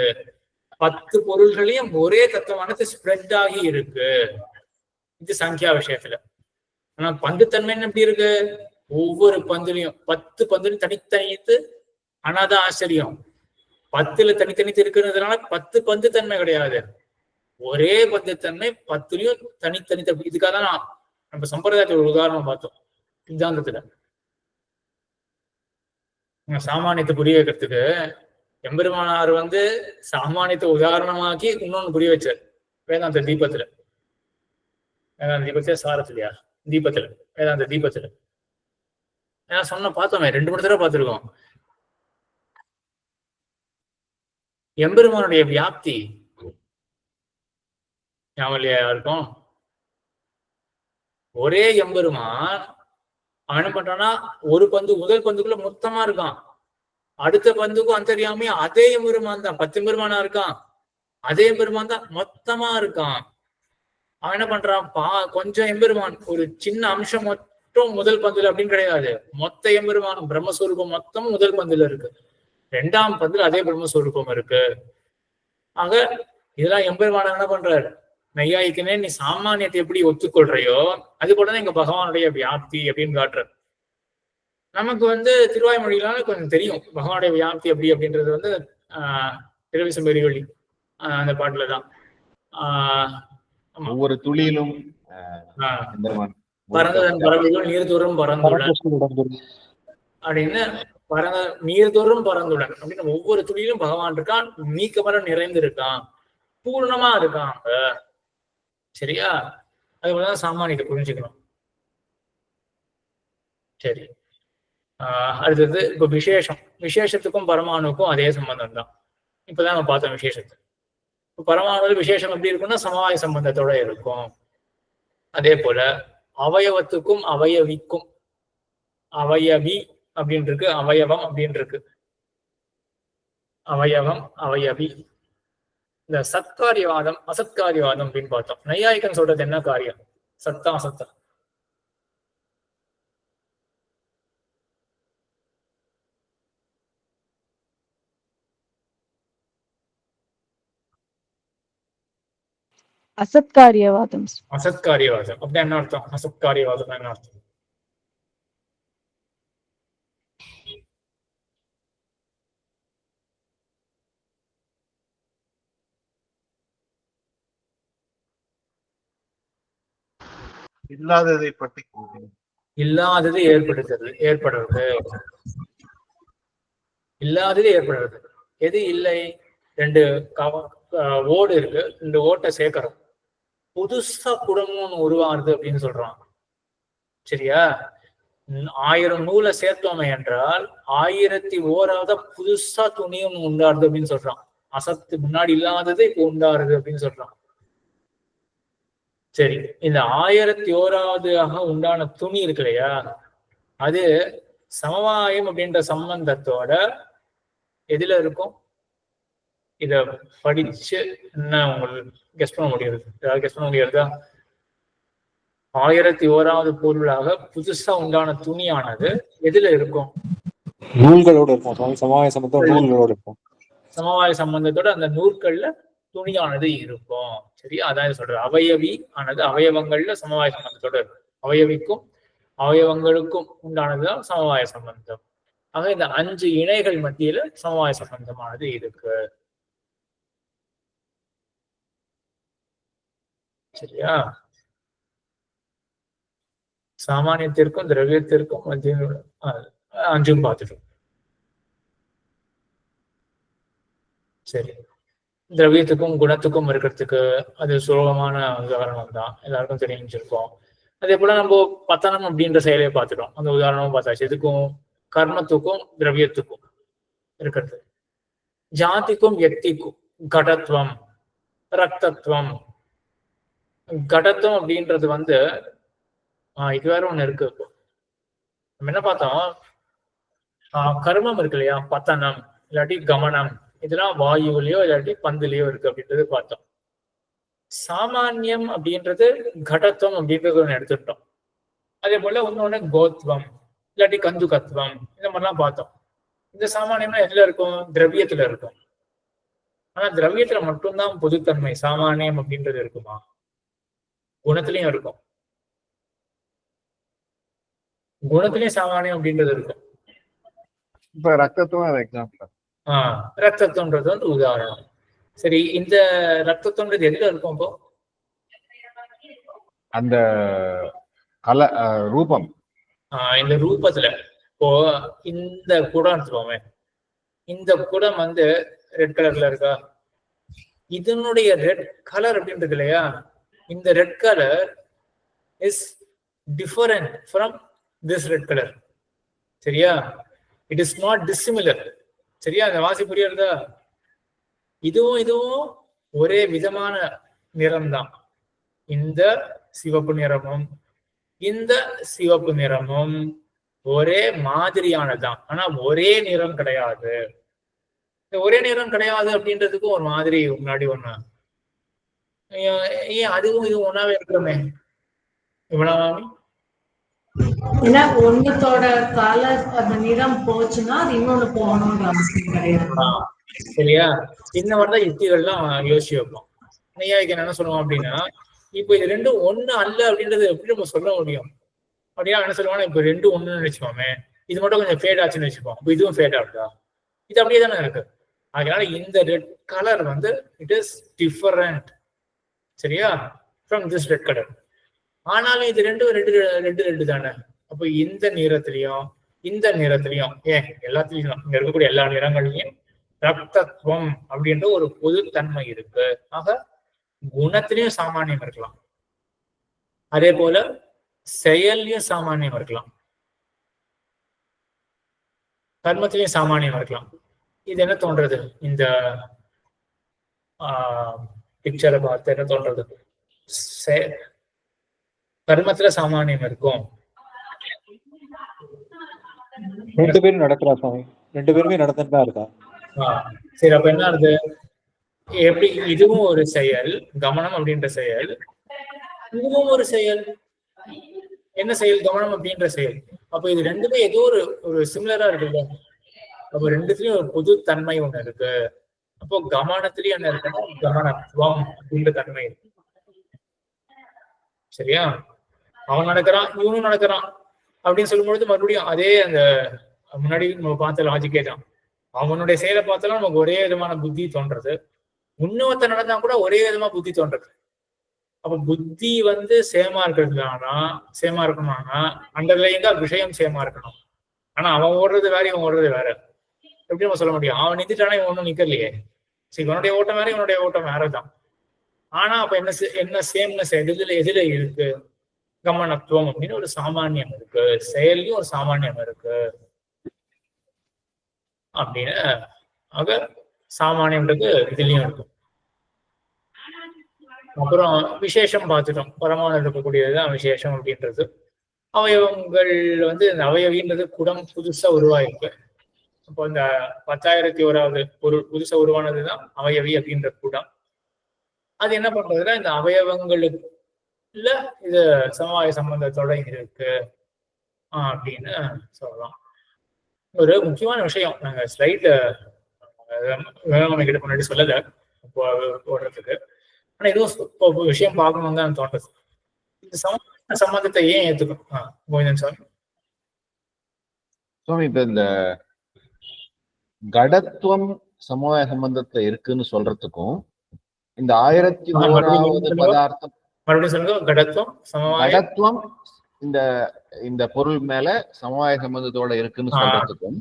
10 பொருள்களையும் ஒரே தத்துவமானது ஸ்ப்ரெட் ஆகி இருக்கு. இது சங்கியா விஷயத்துல. ஆனா பந்துத்தன்மை எப்படி இருக்கு? ஒவ்வொரு பந்துலையும் 10 பந்துலையும் தனித்தனித்து. ஆனாதான் ஆச்சரியம், 10ல தனித்தனித்து இருக்கிறதுனால 10 பந்து தன்மை கிடையாது, ஒரே பந்துத்தன்மை 10லயும் தனித்தனி. இதுக்காக தான் நம்ம சம்பிரதாயத்தை ஒரு உதாரணம் பார்த்தோம் சித்தாந்தத்துல. சாமானியத்தை புரிய வைக்கிறதுக்கு எம்பெருமானார் வந்து சாமானியத்தை உதாரணமாக்கி இன்னொன்னு புரிய வச்சார் வேதாந்த தீபத்துல. வேதாந்த தீபத்திலே சாரத்திலையா தீபத்துல, வேதாந்த தீபத்துல ஏன்னா சொன்ன பார்த்தோமே, 2-3 தடவை பார்த்திருக்கோம். எம்பெருமானுடைய வியாப்தி ஞாபகம் இருக்கும். ஒரே எம்பெருமான் அவன் என்ன பண்றான்னா ஒரு பந்து முதல் பந்துக்குள்ள மொத்தமா இருக்கான், அடுத்த பந்துக்கும் அந்தரியாமே அதே எம்பெருமான் தான், 10 எம்பெருமானா இருக்கான், அதே எம்பெருமான் தான் மொத்தமா இருக்கான். அவன் என்ன பண்றான், கொஞ்சம் எம்பெருமான் ஒரு சின்ன அம்சம் மட்டும் முதல் பந்துல அப்படின்னு கிடையாது, மொத்த எம்பெருமான் பிரம்மஸ்வரூபம் மொத்தம் முதல் பந்துல இருக்கு, 2ஆம் பந்துல அதே பிரம்மஸ்வரூபம் இருக்கு. ஆக இதெல்லாம் எம்பெருமான் என்ன பண்றாரு, நையாயிக்கனே நீ சாமானியத்தை எப்படி ஒத்துக்கொள்றையோ அது போலதான் எங்க பகவானுடைய வியாப்தி அப்படின்னு காட்டுற. நமக்கு வந்து திருவாய்மொழியிலான கொஞ்சம் தெரியும் பகவானுடைய வியாப்தி எப்படி அப்படின்றது வந்து திருவிசம்பெரிவழி அந்த பாட்டுலதான். ஒவ்வொரு துளியிலும் பறந்ததன் பறவைகள் நீர்தோறும் பறந்துடன் அப்படின்னு நீர்தோறும் பறந்துடன் அப்படின்னு ஒவ்வொரு துளியிலும் பகவான் இருக்கான், நீக்கமர நிறைந்து இருக்கான், பூர்ணமா இருக்கான். சரியா? அதுபோலதான் சாமானியத்தை புரிஞ்சுக்கணும். சரி, அடுத்தது இப்ப விசேஷத்துக்கும் பரமாணுக்கும் அதே சம்பந்தம் தான். இப்பதான் நம்ம பார்த்தோம் விசேஷத்தை. இப்ப பரமாணு விசேஷம் எப்படி இருக்குன்னா சமவாய சம்பந்தத்தோட இருக்கும். அதே போல அவயவத்துக்கும் அவயவிக்கும், அவயவி அப்படின்னு இருக்கு, அவயவம் அப்படின்னு இருக்கு. அவயவம் அவயவி இந்த சத்காரியவாதம் அசத்காரியவாதம் அப்படின்னு பார்த்தோம். நையாயிகன் சொல்றது என்ன காரியம்? சத்தா அசத்தா? அசத்காரியவாதம். அசத்காரியவாதம் அப்படின்னா என்ன அர்த்தம்? அசத்காரியவாதம் என்ன அர்த்தம்? இல்லாததை பற்றி கூறுகிறது. இல்லாதது ஏற்படுறது. இல்லாதது ஏற்படுறது. எது இல்லை? 2 ஓடு இருக்கு, 2 ஓட்டை சேர்க்கிறோம், புதுசா குடும்பம் உருவாகுது அப்படின்னு சொல்றான். சரியா? 1000 நூலை சேர்த்தோமே என்றால் 1001வது புதுசா துணியும் உண்டாருது அப்படின்னு சொல்றான். அசத்து முன்னாடி இல்லாதது இப்போ உண்டாருது அப்படின்னு சொல்றான். சரி, இந்த 1001வது உண்டான துணி இருக்கு இல்லையா, அது சமவாயம் அப்படின்ற சம்பந்தத்தோட எதுல இருக்கும்? இத படிச்சு என்ன உங்களுக்கு கெஸ் பண்ண முடியாது? ஏதாவது கெஸ் பண்ண முடியாதா? 1001வது பொருளாக புதுசா உண்டான துணியானது எதுல இருக்கும்? நூல்களோட இருக்கும். சமவாய சம்பந்தம் நூல்களோட இருக்கும். சமவாய சம்பந்தத்தோட அந்த நூற்கள்ல துணியானது இருக்கும். சரி, அதான் சொல்ற அவயவி ஆனது அவயவங்கள்ல சமவாய சம்பந்தத்தோட இருக்கும். அவயவிக்கும் அவயவங்களுக்கும் உண்டானதுதான் சமவாய சம்பந்தம். ஆக இந்த 5 இணைகள் மத்தியில சமவாய சம்பந்தமானது இருக்கு. சரியா? சாமானியத்திற்கும் திரவியத்திற்கும் மத்திய 5 பார்த்துட்டோம். சரி, திரவியத்துக்கும் குணத்துக்கும் இருக்கிறதுக்கு அது சுலபமான உதாரணம் தான், எல்லாருக்கும் தெரிஞ்சிருக்கும். அதே போல நம்ம பத்தனம் அப்படின்ற செயலையை பார்த்துட்டோம், அந்த உதாரணமும் பார்த்தாச்சு. எதுக்கும் கர்மத்துக்கும் திரவியத்துக்கும் இருக்கிறது. ஜாதிக்கும் வியக்திக்கும் கடத்துவம் ரக்தத்துவம். கடத்துவம் அப்படின்றது இது வேற ஒண்ணு இருக்கு. நம்ம என்ன பார்த்தோம்? கர்மம் இருக்கு இல்லையா, பத்தனம் இல்லாட்டி கமனம், இதெல்லாம் வாயுவிலையோ இல்லாட்டி பந்துலயோ இருக்கு அப்படின்றது பார்த்தோம். சாமானியம் அப்படின்றது கடத்துவம் அப்படின்றது ஒண்ணு எடுத்துட்டோம். அதே போல ஒன்னொன்னு கோத்வம் இல்லாட்டி கந்துகத்துவம், இந்த மாதிரிலாம் பார்த்தோம். இந்த சாமானியம்னா எதுல இருக்கும்? திரவியத்துல இருக்கும். ஆனா திரவியத்துல மட்டும்தான் பொதுத்தன்மை சாமானியம் அப்படின்றது இருக்குமா? குணத்திலையும் இருக்கும். குணத்திலையும் சாமானியம் அப்படின்றது இருக்கும். இப்ப ரத்தத்துவம் எக்ஸாம்பிள். ரத்தத்துவன்றது உதாரணம். சரி, இந்த ரத்தத்துவன்றது எதுல இருக்கும்? இப்போ அந்த ரூபம், இந்த ரூபத்துல இப்போ இந்த குடம் எடுத்துக்கோமே, இந்த குடம் ரெட் கலர்ல இருக்கா? இதனுடைய ரெட் கலர் அப்படின்றது இல்லையா, இந்த red colour is different from this red colour. சரியா? It is not dissimilar. சரியா? அந்த வாசி புரியுறதா? இதுவும் ஒரே விதமான நிறம் தான். இந்த சிவப்பு நிறமும் இந்த சிவப்பு நிறமும் ஒரே மாதிரியானதுதான், ஆனா ஒரே நிறம் கிடையாது. இந்த ஒரே நிறம் கிடையாது அப்படின்றதுக்கு ஒரு மாதிரி முன்னாடி ஒண்ணு, ஏன் அதுவும் இது ஒன்னாவே இருக்கிறோமே இவ்வளவு. ஏன்னா ஒண்ணுத்தோட கலர் அந்த நிறம் போச்சுன்னா அது இன்னொன்னு போகணும்ன்ற அவசியம் கிடையாது. சரியா? இந்த மாதிரிதான் யுக்திகள்லாம் யோசிச்சு வைப்போம். நையாயிகன் என்ன சொல்லுவோம் அப்படின்னா, இப்ப இது ரெண்டும் ஒண்ணு அல்ல அப்படின்றது எப்படி நம்ம சொல்ல முடியும்? அப்படியா என்ன சொல்லுவாங்கன்னா, இப்ப ரெண்டும் ஒண்ணுன்னு நினைச்சுப்போமே, இது மட்டும் கொஞ்சம் ஃபேட் ஆச்சுன்னு வச்சுப்போம், இப்போ இதுவும் ஃபேட் ஆகுதா? இது அப்படியே தானே இருக்கு. அதனால இந்த red colour it is different. சரியா? From this red colour. ஆனாலும் இது ரெண்டு தானே. அப்போ இந்த நிறத்திலையும் இந்த நிறத்திலையும், எல்லாத்திலையும் இங்க இருக்கக்கூடிய எல்லா நிறங்கள்லயும் ரக்தத்துவம் அப்படின்ற ஒரு பொதுத்தன்மை இருக்கு. ஆக குணத்திலையும் சாமானியம் இருக்கலாம், அதே போல செயல்லையும் சாமானியம் இருக்கலாம், கர்மத்திலையும் சாமானியம் இருக்கலாம். இது என்ன தோன்றது? இந்த பிக்சரை பார்த்து என்ன தோன்றது? கர்மத்துல சாமானியம் இருக்கும். 2 பேரும் நடக்கிறா சுவாமி, 2 பேருமே நடந்துட்டு தான் இருக்கா. சரி, அப்ப என்ன ஆகுது? எப்படி இதுவும் ஒரு செயல், கமனம் அப்படின்ற செயல், இதுவும் ஒரு செயல். என்ன செயல்? கமனம் அப்படின்ற செயல். அப்ப இது ரெண்டுமே ஏதோ ஒரு சிமிலரா இருக்குல்ல. அப்ப ரெண்டுத்துலயும் ஒரு பொது தன்மை ஒண்ணு இருக்கு. அப்போ கமனத்திலயும் என்ன இருக்குன்னா கமனத்துவம் அப்படின்ற தன்மை இருக்கு. சரியா? அவன் நடக்கிறான், இவனும் நடக்கிறான் அப்படின்னு சொல்லும்பொழுது மறுபடியும் அதே அந்த முன்னாடி நம்ம பார்த்த லாஜிக்கே தான். அவனுடைய செயலை பார்த்தாலும் நமக்கு ஒரே விதமான புத்தி தோன்றது. இன்னொருத்த நடந்தா கூட ஒரே விதமா புத்தி தோன்றது. அப்ப புத்தி சேமா இருக்கணும்னா அண்டர்லைங்கா விஷயம் சேமா இருக்கணும். ஆனா அவன் ஓடுறது வேற, இவன் ஓடுறது வேற. எப்படி நம்ம சொல்ல முடியும்? அவன் நின்றுட்டானா இவன் ஒன்றும் நிக்கலையே. சரி, இவனுடைய ஓட்டம் வேற, இவனுடைய ஓட்டம் வேறதான். ஆனா அப்ப என்ன சேம்னஸ் எதுல இருக்கு? கமனத்துவம் அப்படின்னு ஒரு சாமானியம் இருக்கு, செயல்லையும் ஒரு சாமானியம் இருக்கு அப்படின்னு. ஆக சாமானியம்ன்றது இதுலயும் இருக்கும். அப்புறம் விசேஷம் பார்த்துட்டோம். பரமானு இருக்கக்கூடியதுதான் விசேஷம் அப்படின்றது. அவயவங்கள் இந்த அவயவின்றது குடம் புதுசா உருவாயிருக்கு. அப்போ இந்த 10,001வது பொருள் புதுசா உருவானதுதான் அவயவி அப்படின்ற குடம். அது என்ன பண்றதுன்னா இந்த அவயவங்களுக்குள்ள இது சமவாய சம்பந்தத்தோட இருக்கு அப்படின்னு சொல்லலாம். ஒரு முக்கியமான விஷயம் நாங்க ஸ்லைட்ல கிட்ட முன்னாடி சொல்லல போடுறதுக்கு. ஆனா இதுவும் விஷயம் பார்க்கணும் தான் தோன்றது. இந்த சம்பந்தத்தை ஏன் ஏத்துக்கணும்? கோவிந்தன் சார். சுவாமி, இப்ப இந்த கடத்துவம் சமவாய சம்பந்தத்துல இருக்குன்னு சொல்றதுக்கும் இந்த 1001வது பதார்த்தம் மறுபடியும் சொல்லுங்க. கடத்துவம் இந்த பொருள் மேல சமவாய சம்பந்தத்தோட இருக்குன்னு சொல்றதுக்கும்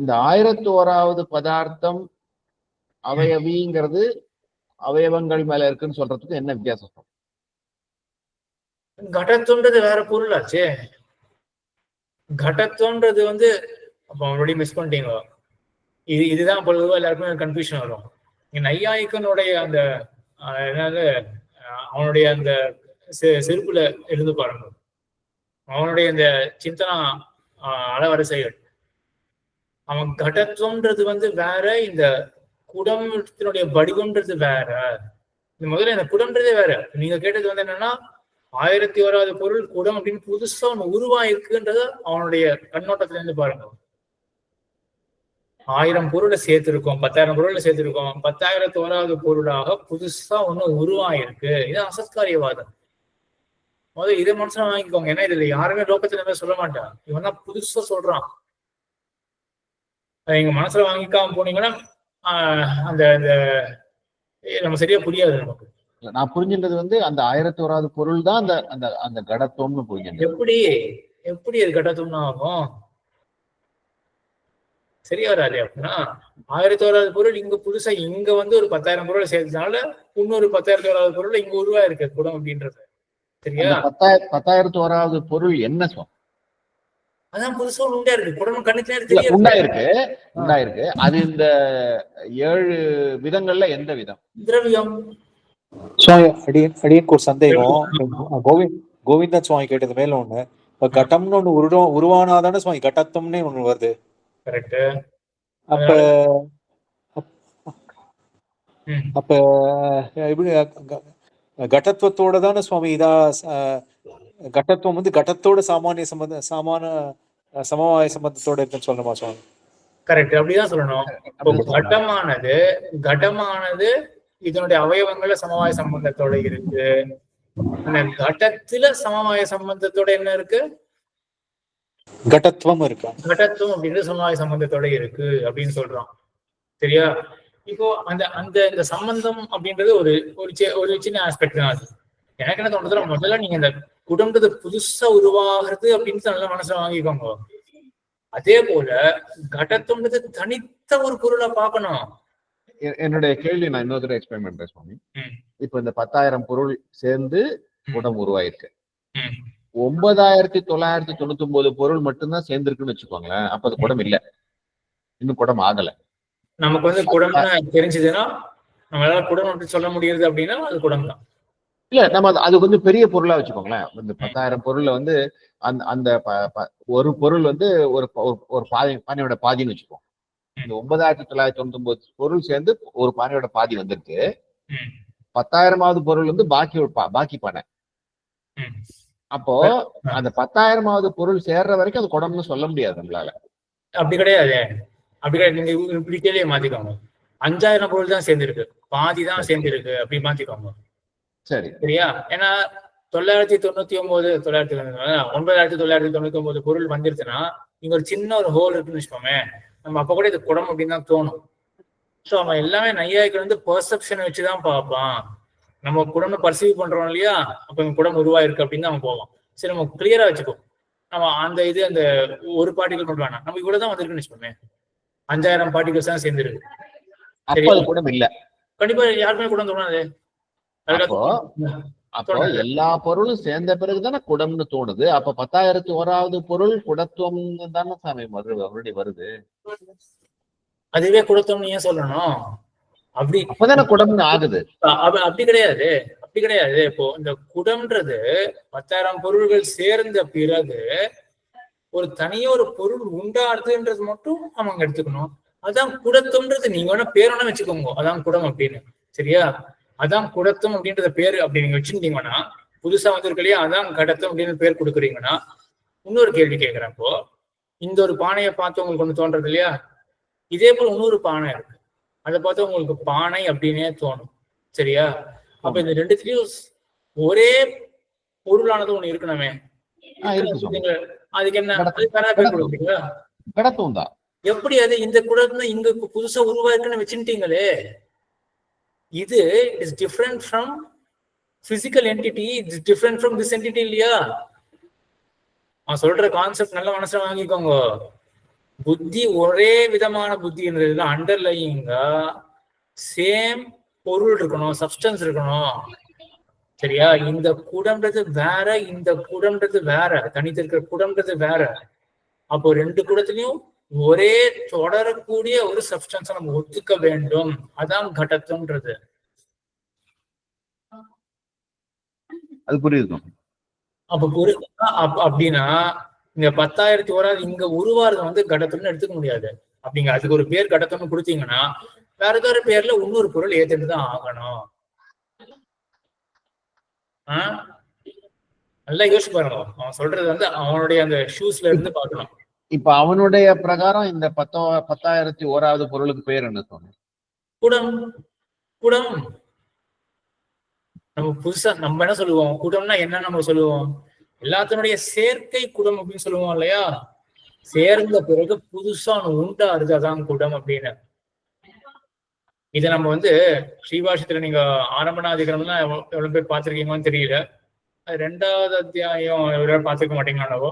இந்த 1001வது பதார்த்தம் அவயவிங்கிறது அவயவங்கள் மேல இருக்குன்னு சொல்றதுக்கு என்ன வித்தியாசம்? கடத்துவன்றது வேற பொருளாச்சே. கடத்துவன்றது அப்ப மறுபடியும் மிஸ் பண்ணிட்டீங்க. இதுதான் பொழுதுவா எல்லாருக்குமே கன்ஃபியூஷன் வரும். நையாயிக்கனுடைய அந்த என்னது அவனுடைய அந்த செருப்புல எழுந்து பாருங்க. அவனுடைய இந்த சிந்தனா அளவரிசைகள். அவன் கடத்துவன்றது வேற, இந்த குடத்தினுடைய வடிவம்ன்றது வேற. இந்த முதல்ல இந்த குடம்ன்றதே வேற. நீங்க கேட்டது என்னன்னா 1001வது பொருள் குடம் அப்படின்னு புதுசா ஒண்ணு உருவாயிருக்குன்றத அவனுடைய கண்ணோட்டத்துல இருந்து பாருங்க. 1000 பொருளை சேர்த்திருக்கோம், 10,000 பொருளை சேர்த்திருக்கோம். 10,001வது பொருளாக புதுசா ஒண்ணு உருவாயிருக்கு. இது அசத்காரியவாதம். முதல்ல இதை மனசுல வாங்கிக்கோங்க. ஏன்னா இதுல யாருமே லோகத்துல சொல்ல மாட்டான். இவன் தான் புதுசா சொல்றான். எங்க மனசுல வாங்கிக்காம போனீங்கன்னா அந்த நம்ம சரியா புரியாது நமக்கு. நான் புரிஞ்சுன்றது அந்த 1001வது பொருள் தான் அந்த அந்த கடத்துவம்னு புரிஞ்சு. எப்படி அது கடத்துவம்னு ஆகும்? சரியா வராது. அப்படின்னா 1001வது பொருள் இங்க புதுசா இங்க ஒரு 10,000 பொருளை சேர்த்ததுனால இன்னொரு 10,001வது பொருள் இங்க உருவாயிருக்கு குடம் அப்படின்றது. சரியா? 10,001வது பொருள் என்ன சொல்? அதான் புதுசா உண்டா இருக்கு. குடம் கண்ணுக்கு உண்டாயிருக்கு. அது இந்த 7 விதங்கள்ல எந்த விதம்? திரவியம். அடியனுக்கு ஒரு சந்தேகம். கோவிந்தன் சுவாமி கேட்டது மேல ஒண்ணு. இப்ப கடம்னு ஒண்ணு உருவானாதானே சுவாமி கடத்துவம்னே ஒண்ணு வருது. கரெக்ட். அப்ப எப்படி கடத்துவத்தோட தானே சுவாமி இதா கடத்துவம் கடத்தோட சமவாய சம்பந்தத்தோட இருக்குன்னு சொல்லணுமா சுவாமி? கரெக்ட், அப்படிதான் சொல்லணும். கடமானது இதனுடைய அவயவங்கள சமவாய சம்பந்தத்தோட இருக்கு. கடத்துல சமவாய சம்பந்தத்தோட என்ன இருக்கு? கடத்துவம் இருக்கு. கடத்துவம் அப்படின்றது சமவாய சம்பந்தத்தோட இருக்கு அப்படின்னு சொல்றோம். சரியா? இப்போ இந்த சம்பந்தம் அப்படின்றது ஒரு சின்ன ஆஸ்பெக்ட் தான். அது எனக்கு என்ன தோணுதுன்னா, முதல்ல நீங்க இந்த குடம்ன்றது புதுசா உருவாகிறது அப்படின்னு நல்ல மனசுல வாங்கிக்கோங்க. அதே போல கடத்துவம்ன்றது தனித்த ஒரு பொருளை பார்க்கணும். என்னுடைய கேள்வி நான் இன்னொரு தடவை எக்ஸ்பிளைன் பண்றேன் சுவாமி. இப்ப இந்த 10,000 பொருள் சேர்ந்து குடம் உருவாயிருக்கு. 9,999 பொருள் மட்டும்தான் சேர்ந்திருக்குன்னு வச்சுக்கோங்களேன். அப்ப அது குடம் இல்ல, இன்னும் குடம் ஆகல. நமக்கு குடம் தெரிஞ்சதுன்னா நம்மளால குடம் சொல்ல முடியுது அப்படின்னா அது குடம் தான். இல்ல, நம்ம அது கொஞ்சம் பெரிய பொருளா வச்சுக்கோங்களேன். இந்த 10,000 பொருள்ல அந்த ஒரு பொருள் ஒரு பானையோட பாதின்னு வச்சுக்கோம். இந்த 9,999 பொருள் சேர்ந்து ஒரு பானையோட பாதி வந்திருக்கு. ம், 10,000வது பொருள் வந்து பாக்கி பானை. ம். அப்போ அந்த 10,000வது பொருள் சேர்ற வரைக்கும் அது குடம்னு சொல்ல முடியாது நம்மளால. அப்படி கிடையாது, அப்படி கிடையாது. நீங்க இப்படி கேள்வியை மாத்திக்கோங்க. 5,000 பொருள் தான் சேர்ந்திருக்கு, பாதி தான் சேர்ந்திருக்கு, அப்படி மாத்திக்கோங்க. சரி, சரியா? ஏன்னா 9,999 பொருள் வந்துருச்சுன்னா இங்க ஒரு சின்ன ஒரு ஹோல் இருக்குன்னு வச்சுக்கோமே, நம்ம அப்ப கூட இது குடம் அப்படின்னு தான் தோணும். ஸோ அவன் எல்லாமே நையாய்க்கு வந்து பெர்செப்ஷனை வச்சுதான் பார்ப்பான். நம்ம குடம்னு பர்சீவ் பண்றோம் இல்லையா, அப்ப இந்த குடம் உருவாயிருக்கு அப்படின்னு அவன் போவான். சரி, நம்ம கிளியரா வச்சுக்கோ. நம்ம அந்த ஒரு பார்ட்டிகல் மட்டும் வேணாம், நம்ம இவ்வளவுதான் வந்திருக்குன்னு வச்சுக்கோமே, 5,000 பார்ட்டிகல்ஸ் தான் சேர்ந்துருக்கு. அப்போ அது குடம் இல்ல. கண்டிப்பா யாருக்குமே குடம் தோணாது. அப்போ எல்லா பொருளும் சேர்ந்த பிறகுதானே குடம்னு தோணுது. அப்ப 10,001வது பொருள் குடத்துவம் தானே சாமி மறுபடியும் வருது. அதுவே குடத்துவம் ஏன் சொல்லணும்? அப்படி அப்பதானே குடம்னு ஆகுது. அப்படி கிடையாது, அப்படி கிடையாது. இப்போ இந்த குடம்ன்றது 10,000 பொருள்கள் சேர்ந்த பிறகு ஒரு தனியா ஒரு பொருள் உண்டாடுதுன்றது மட்டும் அவங்க எடுத்துக்கணும். அதான் குடத்துவம்ன்றது. நீங்க வேணா பேர் வேணா வச்சுக்கோங்க, அதான் குடம் அப்படின்னு. சரியா? அதான் குடத்தும் அப்படின்றத பேரு அப்படி நீங்க வச்சுட்டீங்கன்னா, புதுசா வந்திருக்கு இல்லையா, அதான் கடத்தும் அப்படின்னு பேர் கொடுக்குறீங்கன்னா, இன்னொரு கேள்வி கேட்கிறப்போ, இந்த ஒரு பானையை பார்த்து உங்களுக்கு ஒண்ணு தோன்றது இல்லையா, இதே போல இன்னொரு பானை இருக்கு, அதை பார்த்து உங்களுக்கு பானை அப்படின்னே தோணும். சரியா? அப்ப இந்த ரெண்டுத்திலயும் ஒரே பொருளானது ஒண்ணு இருக்கணுமே, அதுக்கு என்ன பேர் கொடுக்குறீங்களா? கடத்துவம் தான். எப்படி அது இந்த குடத்துல இங்க புதுசா உருவாயிருக்குன்னு வச்சுட்டீங்களே, இது is different from physical entity, it's different from this entity இல்லையா? அவன் சொல்ற கான்செப்ட் நல்ல மனசுல வாங்கிக்கோங்க. புத்தி ஒரே விதமான புத்தின்றதுல அண்டர்லையிங்கா சேம் பொருள் இருக்கணும், சப்ஸ்டன்ஸ் இருக்கணும். சரியா? இந்த குடம்ன்றது வேற, இந்த குடம்ன்றது வேற, தனித்திருக்கிற குடம்ன்றது வேற. அப்போ ரெண்டு குடத்திலையும் ஒரே தொடரக்கூடிய ஒரு சப்ஸ்டன்ஸை நம்ம ஒத்துக்க வேண்டும். அதான் கடத்துன்றது. அது புரியுது. அப்ப அப்படின்னா இந்த 10,001வது இங்க உருவாறது வந்து கடத்துன்னு எடுத்துக்க முடியாது. அப்படிங்க அதுக்கு ஒரு பேர் கடத்துன்னு கொடுத்தீங்கன்னா வேற ஏதாவது பேர்ல இன்னொரு பொருள் ஏத்துட்டுதான் ஆகணும். நல்லா யோசிச்சு பாருங்க. அவன் சொல்றது வந்து அவனுடைய அந்த ஷூஸ்ல இருந்து பார்க்கணும். இப்ப அவனுடைய பிரகாரம் இந்த 10,001வது பொருளுக்கு பேர் என்ன சொன்னோம்? குடம். குடம் நம்ம புதுசா நம்ம என்ன சொல்லுவோம்? குடம்னா என்ன நம்ம சொல்லுவோம்? எல்லாத்தினுடைய சேர்க்கை குடம் அப்படின்னு சொல்லுவோம் இல்லையா? சேர்ந்த பிறகு புதுசா உண்டாருது, அதான் குடம் அப்படின்னு. இதை நம்ம வந்து ஸ்ரீபாஷத்துல நீங்க ஆரம்பணாதிகரம்லாம் எவ்வளவு பேர் பார்த்திருக்கீங்கன்னு தெரியல. அது 2வது அத்தியாயம் எவ்வளவு பார்த்திருக்க மாட்டீங்கன்னாவோ,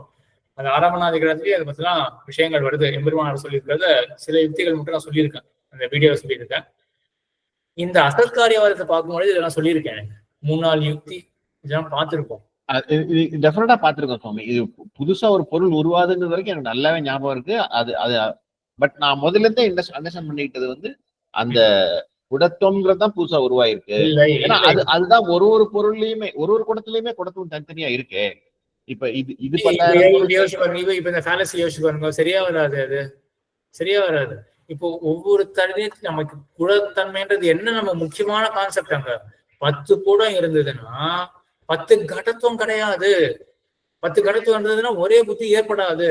அந்த ஆரம்பணாதிகரத்துலயே அதை பத்திலாம் விஷயங்கள் வருது. எம்பெருமானார் சொல்லியிருக்கிறத சில யுக்திகள் மட்டும் நான் சொல்லியிருக்கேன், அந்த வீடியோவை சொல்லியிருக்கேன். இந்த அசத்காரியவாதத்தை பார்க்கும்போது இதெல்லாம் சொல்லியிருக்கேன். 3-4 யுக்தி இதெல்லாம் பார்த்திருப்போம். டெஃபினட்டா பார்த்திருக்கோம் சுவாமி. இது புதுசா ஒரு பொருள் உருவாதுன்றது வரைக்கும் எனக்கு நல்லாவே ஞாபகம் இருக்கு. அது பட் நான் முதல்ல இருந்தே அண்டர்ஸ்டாண்ட் பண்ணிக்கிட்டது வந்து அந்த குடத்துவம்ன்றதுதான் புதுசா உருவாயிருக்கு. ஏன்னா அதுதான் ஒரு பொருள்லயுமே ஒரு குடத்துலயுமே குடத்துவம் தனித்தனியா இருக்கு. இப்ப இது யோசிச்சு பாருங்க. இப்ப இந்த ஃபேலசி யோசிச்சு பாருங்க, சரியா வராது, அது சரியா வராது. இப்போ ஒவ்வொரு தனியும் நமக்கு குடத்தன்மைன்றது என்ன நம்ம முக்கியமான கான்செப்ட். அங்க 10 குடம் இருந்ததுன்னா 10 கடத்துவம் கிடையாது. 10 கடத்துவம் இருந்ததுன்னா ஒரே புத்தி ஏற்படாது.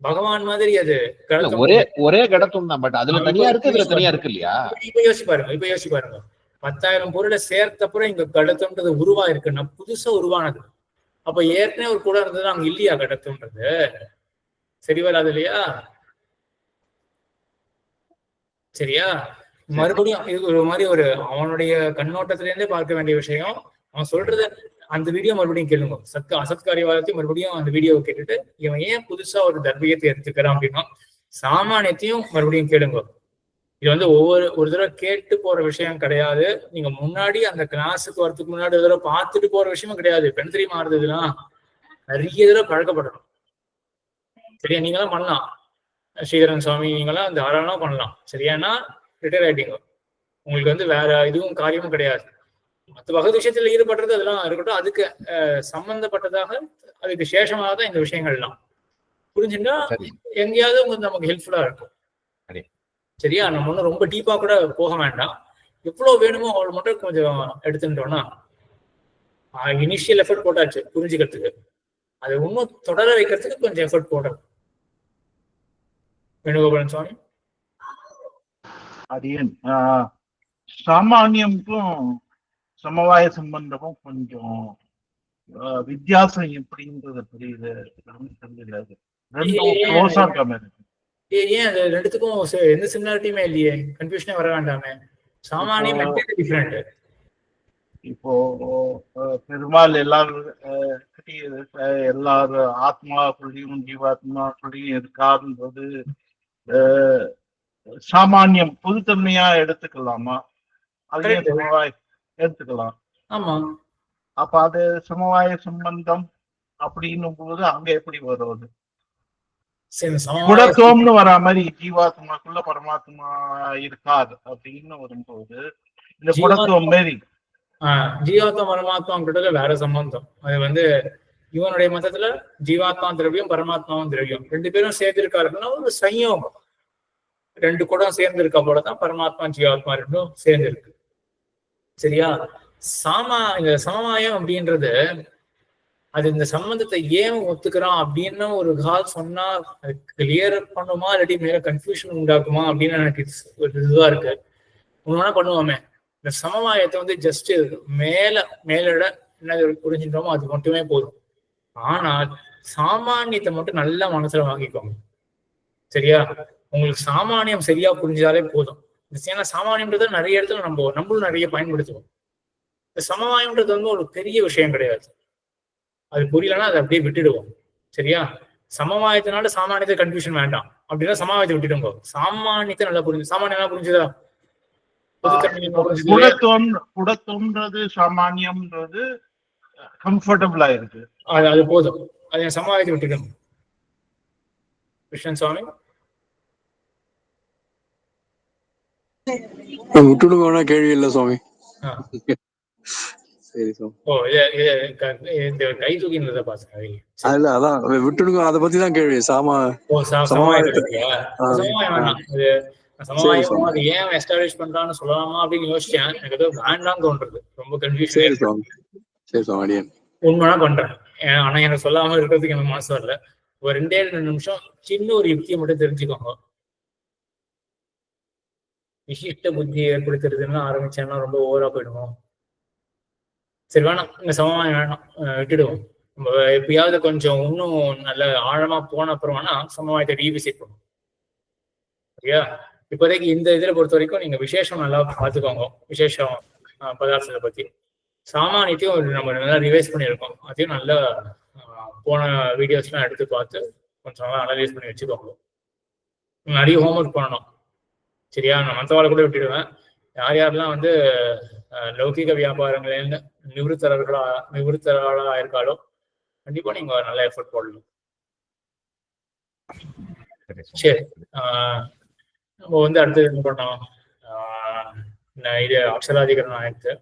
பகவான் மாதிரி அது ஒரே கடத்துவம் தான். பட் அதுல தனியா இருக்கு, இதுல தனியா இருக்கு இல்லையா? இப்ப யோசிச்சு பாருங்க. 10,000 பொருளை சேர்த்தப்புறம் இங்க கடத்துன்றது உருவாயிருக்குன்னா புதுசா உருவானது. அப்ப ஏற்கனவே ஒரு குடம் இருந்தது அங்க இல்லையா கடத்துன்றது? சரி வராது இல்லையா? சரியா? மறுபடியும் இது ஒரு மாதிரி ஒரு அவனுடைய கண்ணோட்டத்தில இருந்தே பார்க்க வேண்டிய விஷயம். அவன் சொல்றது அந்த வீடியோ மறுபடியும் கேளுங்க. அசத்காரியவாதத்தையும் மறுபடியும் அந்த வீடியோவை கேட்டுட்டு இவன் ஏன் புதுசா ஒரு தர்மீயத்தை எடுத்துக்கிறான் அப்படின்னா சாமானியத்தையும் மறுபடியும் கேளுங்க. இது வந்து ஒரு தடவை கேட்டு போற விஷயம் கிடையாது. நீங்க முன்னாடி அந்த கிளாஸுக்கு வரதுக்கு முன்னாடி ஒரு தடவை பார்த்துட்டு போற விஷயமும் கிடையாது. பெண் தெரியுமா இருந்ததுன்னா நிறைய தடவை பழக்கப்படணும். சரியா? நீங்களாம் பண்ணலாம், ஸ்ரீதரன் சுவாமி நீங்களாம் தாராளமா பண்ணலாம். சரியானா ரிட்டையர் ஆயிட்டீங்க, உங்களுக்கு வந்து வேற இதுவும் காரியமும் கிடையாது. மற்ற வகை விஷயத்துல ஈடுபடுறது அதெல்லாம் இருக்கட்டும், அதுக்கு சம்பந்தப்பட்டதாக அதுக்கு சேஷமாக தான் இந்த விஷயங்கள்லாம் புரிஞ்சுட்டா எங்கேயாவது உங்களுக்கு நமக்கு ஹெல்ப்ஃபுல்லா இருக்கும். சரியா? நம்ம ஒன்றும் ரொம்ப டீப்பா கூட போக வேண்டாம். எவ்வளவு வேணுமோ அவ்வளவு மட்டும் கொஞ்சம் எடுத்துட்டோம்னா இனிஷியல் எஃபர்ட் போட்டாச்சு புரிஞ்சுக்கிறதுக்கு. அதை இன்னும் தொடர வைக்கிறதுக்கு கொஞ்சம் எஃபர்ட் போடணும். வேணுகோபாலன் சுவாமி. அடியன் சாமானியமுக்கும் சமவாய சம்பந்தமும் கொஞ்சம் வித்தியாசம் எப்படின்றது புரியுது. ரெண்டும் க்ளோஸா இருக்க மாதிரி. ஏன் அது ரெண்டுத்துக்கும் எந்த சிமிலாரிட்டியுமே இல்லையே? கன்ஃபியூஷனே வர வேண்டாமே. சாமானியம் டிஃபரெண்ட். இப்போ பெருமாள் எல்லாரும் ஆத்மாக்குள்ளயும் ஜீவாத்மாக்குள்ளயும் இருக்காருன்றது சாமானியம் பொதுத்தன்மையா எடுத்துக்கலாமா? அதையும் சமவாய எடுத்துக்கலாம். ஆமா. அப்ப அது சமவாய சம்பந்தம் அப்படின்னும் போது அங்க எப்படி வருவது? குடத்துவம்னு வரா மாதிரி ஜீவாத்மாக்குள்ள பரமாத்மா இருக்காது அப்படின்னு வரும்போது இந்த குடத்துவம் மாரி ஜீவாத்மா பரமாத்மாங்கிறதுல வேற சம்பந்தம். அது இவனுடைய மதத்துல ஜீவாத்மா திரவியம் பரமாத்மாவும் திரவியம் ரெண்டு பேரும் சேர்ந்திருக்காருன்னா ஒரு சயோகம். ரெண்டு குடம் சேர்ந்து இருக்க போலதான் பரமாத்மா ஜீவாத்மா ரெண்டும் சேர்ந்து இருக்கு. சரியா? இந்த சமவாயம் அப்படின்றது அது இந்த சம்பந்தத்தை ஏன் ஒத்துக்கிறான் அப்படின்னு ஒரு கால் சொன்னா அது கிளியர் பண்ணுமா இல்லாட்டி மேல கன்ஃபியூஷன் உண்டாக்குமா அப்படின்னு எனக்கு ஒரு இதுவா இருக்கு. ஒண்ணு பண்ணுவோமே, இந்த சமவாயத்தை ஜஸ்ட் மேலிட என்ன புரிஞ்சுட்டோமோ அது மட்டுமே போதும். ஆனால் சாமானியத்தை மட்டும் நல்லா மனசுல வாங்கிக்கோங்க. சரியா? உங்களுக்கு சாமானியம் சரியா புரிஞ்சாலே போதும். ஏன்னா சாமானியம்ன்றது நிறைய இடத்துல நம்மளும் நிறைய பயன்படுத்துவோம். இந்த சமவாயம்ன்றது ஒரு பெரிய விஷயம் கிடையாது. அது புரியலன்னா அதை அப்படியே விட்டுடுவோம். சரியா? சமவாயத்தினால சாமானியத்தை கன்ஃபியூஷன் வேண்டாம். அப்படின்னா சமவாயத்தை விட்டுடுங்க. சாமானியத்தை நல்லா புரிஞ்சு. சாமானியம் நல்லா புரிஞ்சுதா? குடத்தோன்றது சாமானியம்ன்றது கம்ஃபர்டபுளா இருக்கு. அது போதும். அது சமவாயத்தை விட்டுடுங்க. கிருஷ்ணன் சுவாமி விட்டுடுங்க, கேள்வி இல்லை சுவாமி. சரி சுவாமி. கை தூக்கின்றத பாருங்க. அதான் விட்டுடுங்க, அதை பத்தி தான் கேள்வி. சமவாயம் அது ஏன் எஸ்டாப்ளிஷ் பண்றான்னு சொல்லலாமா அப்படின்னு யோசிச்சேன். எனக்கு ஏதோ வேண்டாம்னு தோன்றது. ரொம்ப கன்ஃபியூஷன். உண்மையா பண்றேன். ஆனா எனக்கு சொல்லாம இருக்கிறதுக்கு எனக்கு மனசு வரல. ஒரு 2 நிமிஷம் சின்ன ஒரு யுக்தியை மட்டும் தெரிஞ்சுக்கோங்க. விசிஷ்ட புத்தி ஏற்படுத்துறதுன்னா ஆரம்பிச்சேன்னா ரொம்ப ஓவரா போயிடுவோம். சரி, வேணாம். இந்த சமவாயம் வேணாம், விட்டுடுவோம். நம்ம எப்பயாவது கொஞ்சம் இன்னும் நல்ல ஆழமா போன அப்புறம் வேணா சமவாயத்தை ரீவிசிட் பண்ணுவோம். சரியா? இப்போதைக்கு இந்த இதுல பொறுத்த வரைக்கும் நீங்க விசேஷம் நல்லா பார்த்துக்கோங்க. விசேஷம் பதார்த்தத்தை பத்தி சாமானியத்தையும் நம்ம நல்லா ரிவைஸ் பண்ணியிருக்கோம். அதையும் நல்லா போன வீடியோஸ்லாம் எடுத்து பார்த்து கொஞ்சம் நல்லா அனலைஸ் பண்ணி வச்சுக்கோங்க. நிறைய ஹோம்ஒர்க் பண்ணணும். சரியா? நான் மற்றவாளை கூட விட்டுடுவேன். யார் யாரெல்லாம் லௌகிக வியாபாரங்களேன்னு நிவృత్తர்களா இருக்காலோ கண்டிப்பா நீங்க நல்ல எஃபர்ட் போடணும். சரி, நம்ம அடுத்தது என்ன பண்ணோம்? இது அக்ஷராதிகரணம் ஆயிடுச்சு.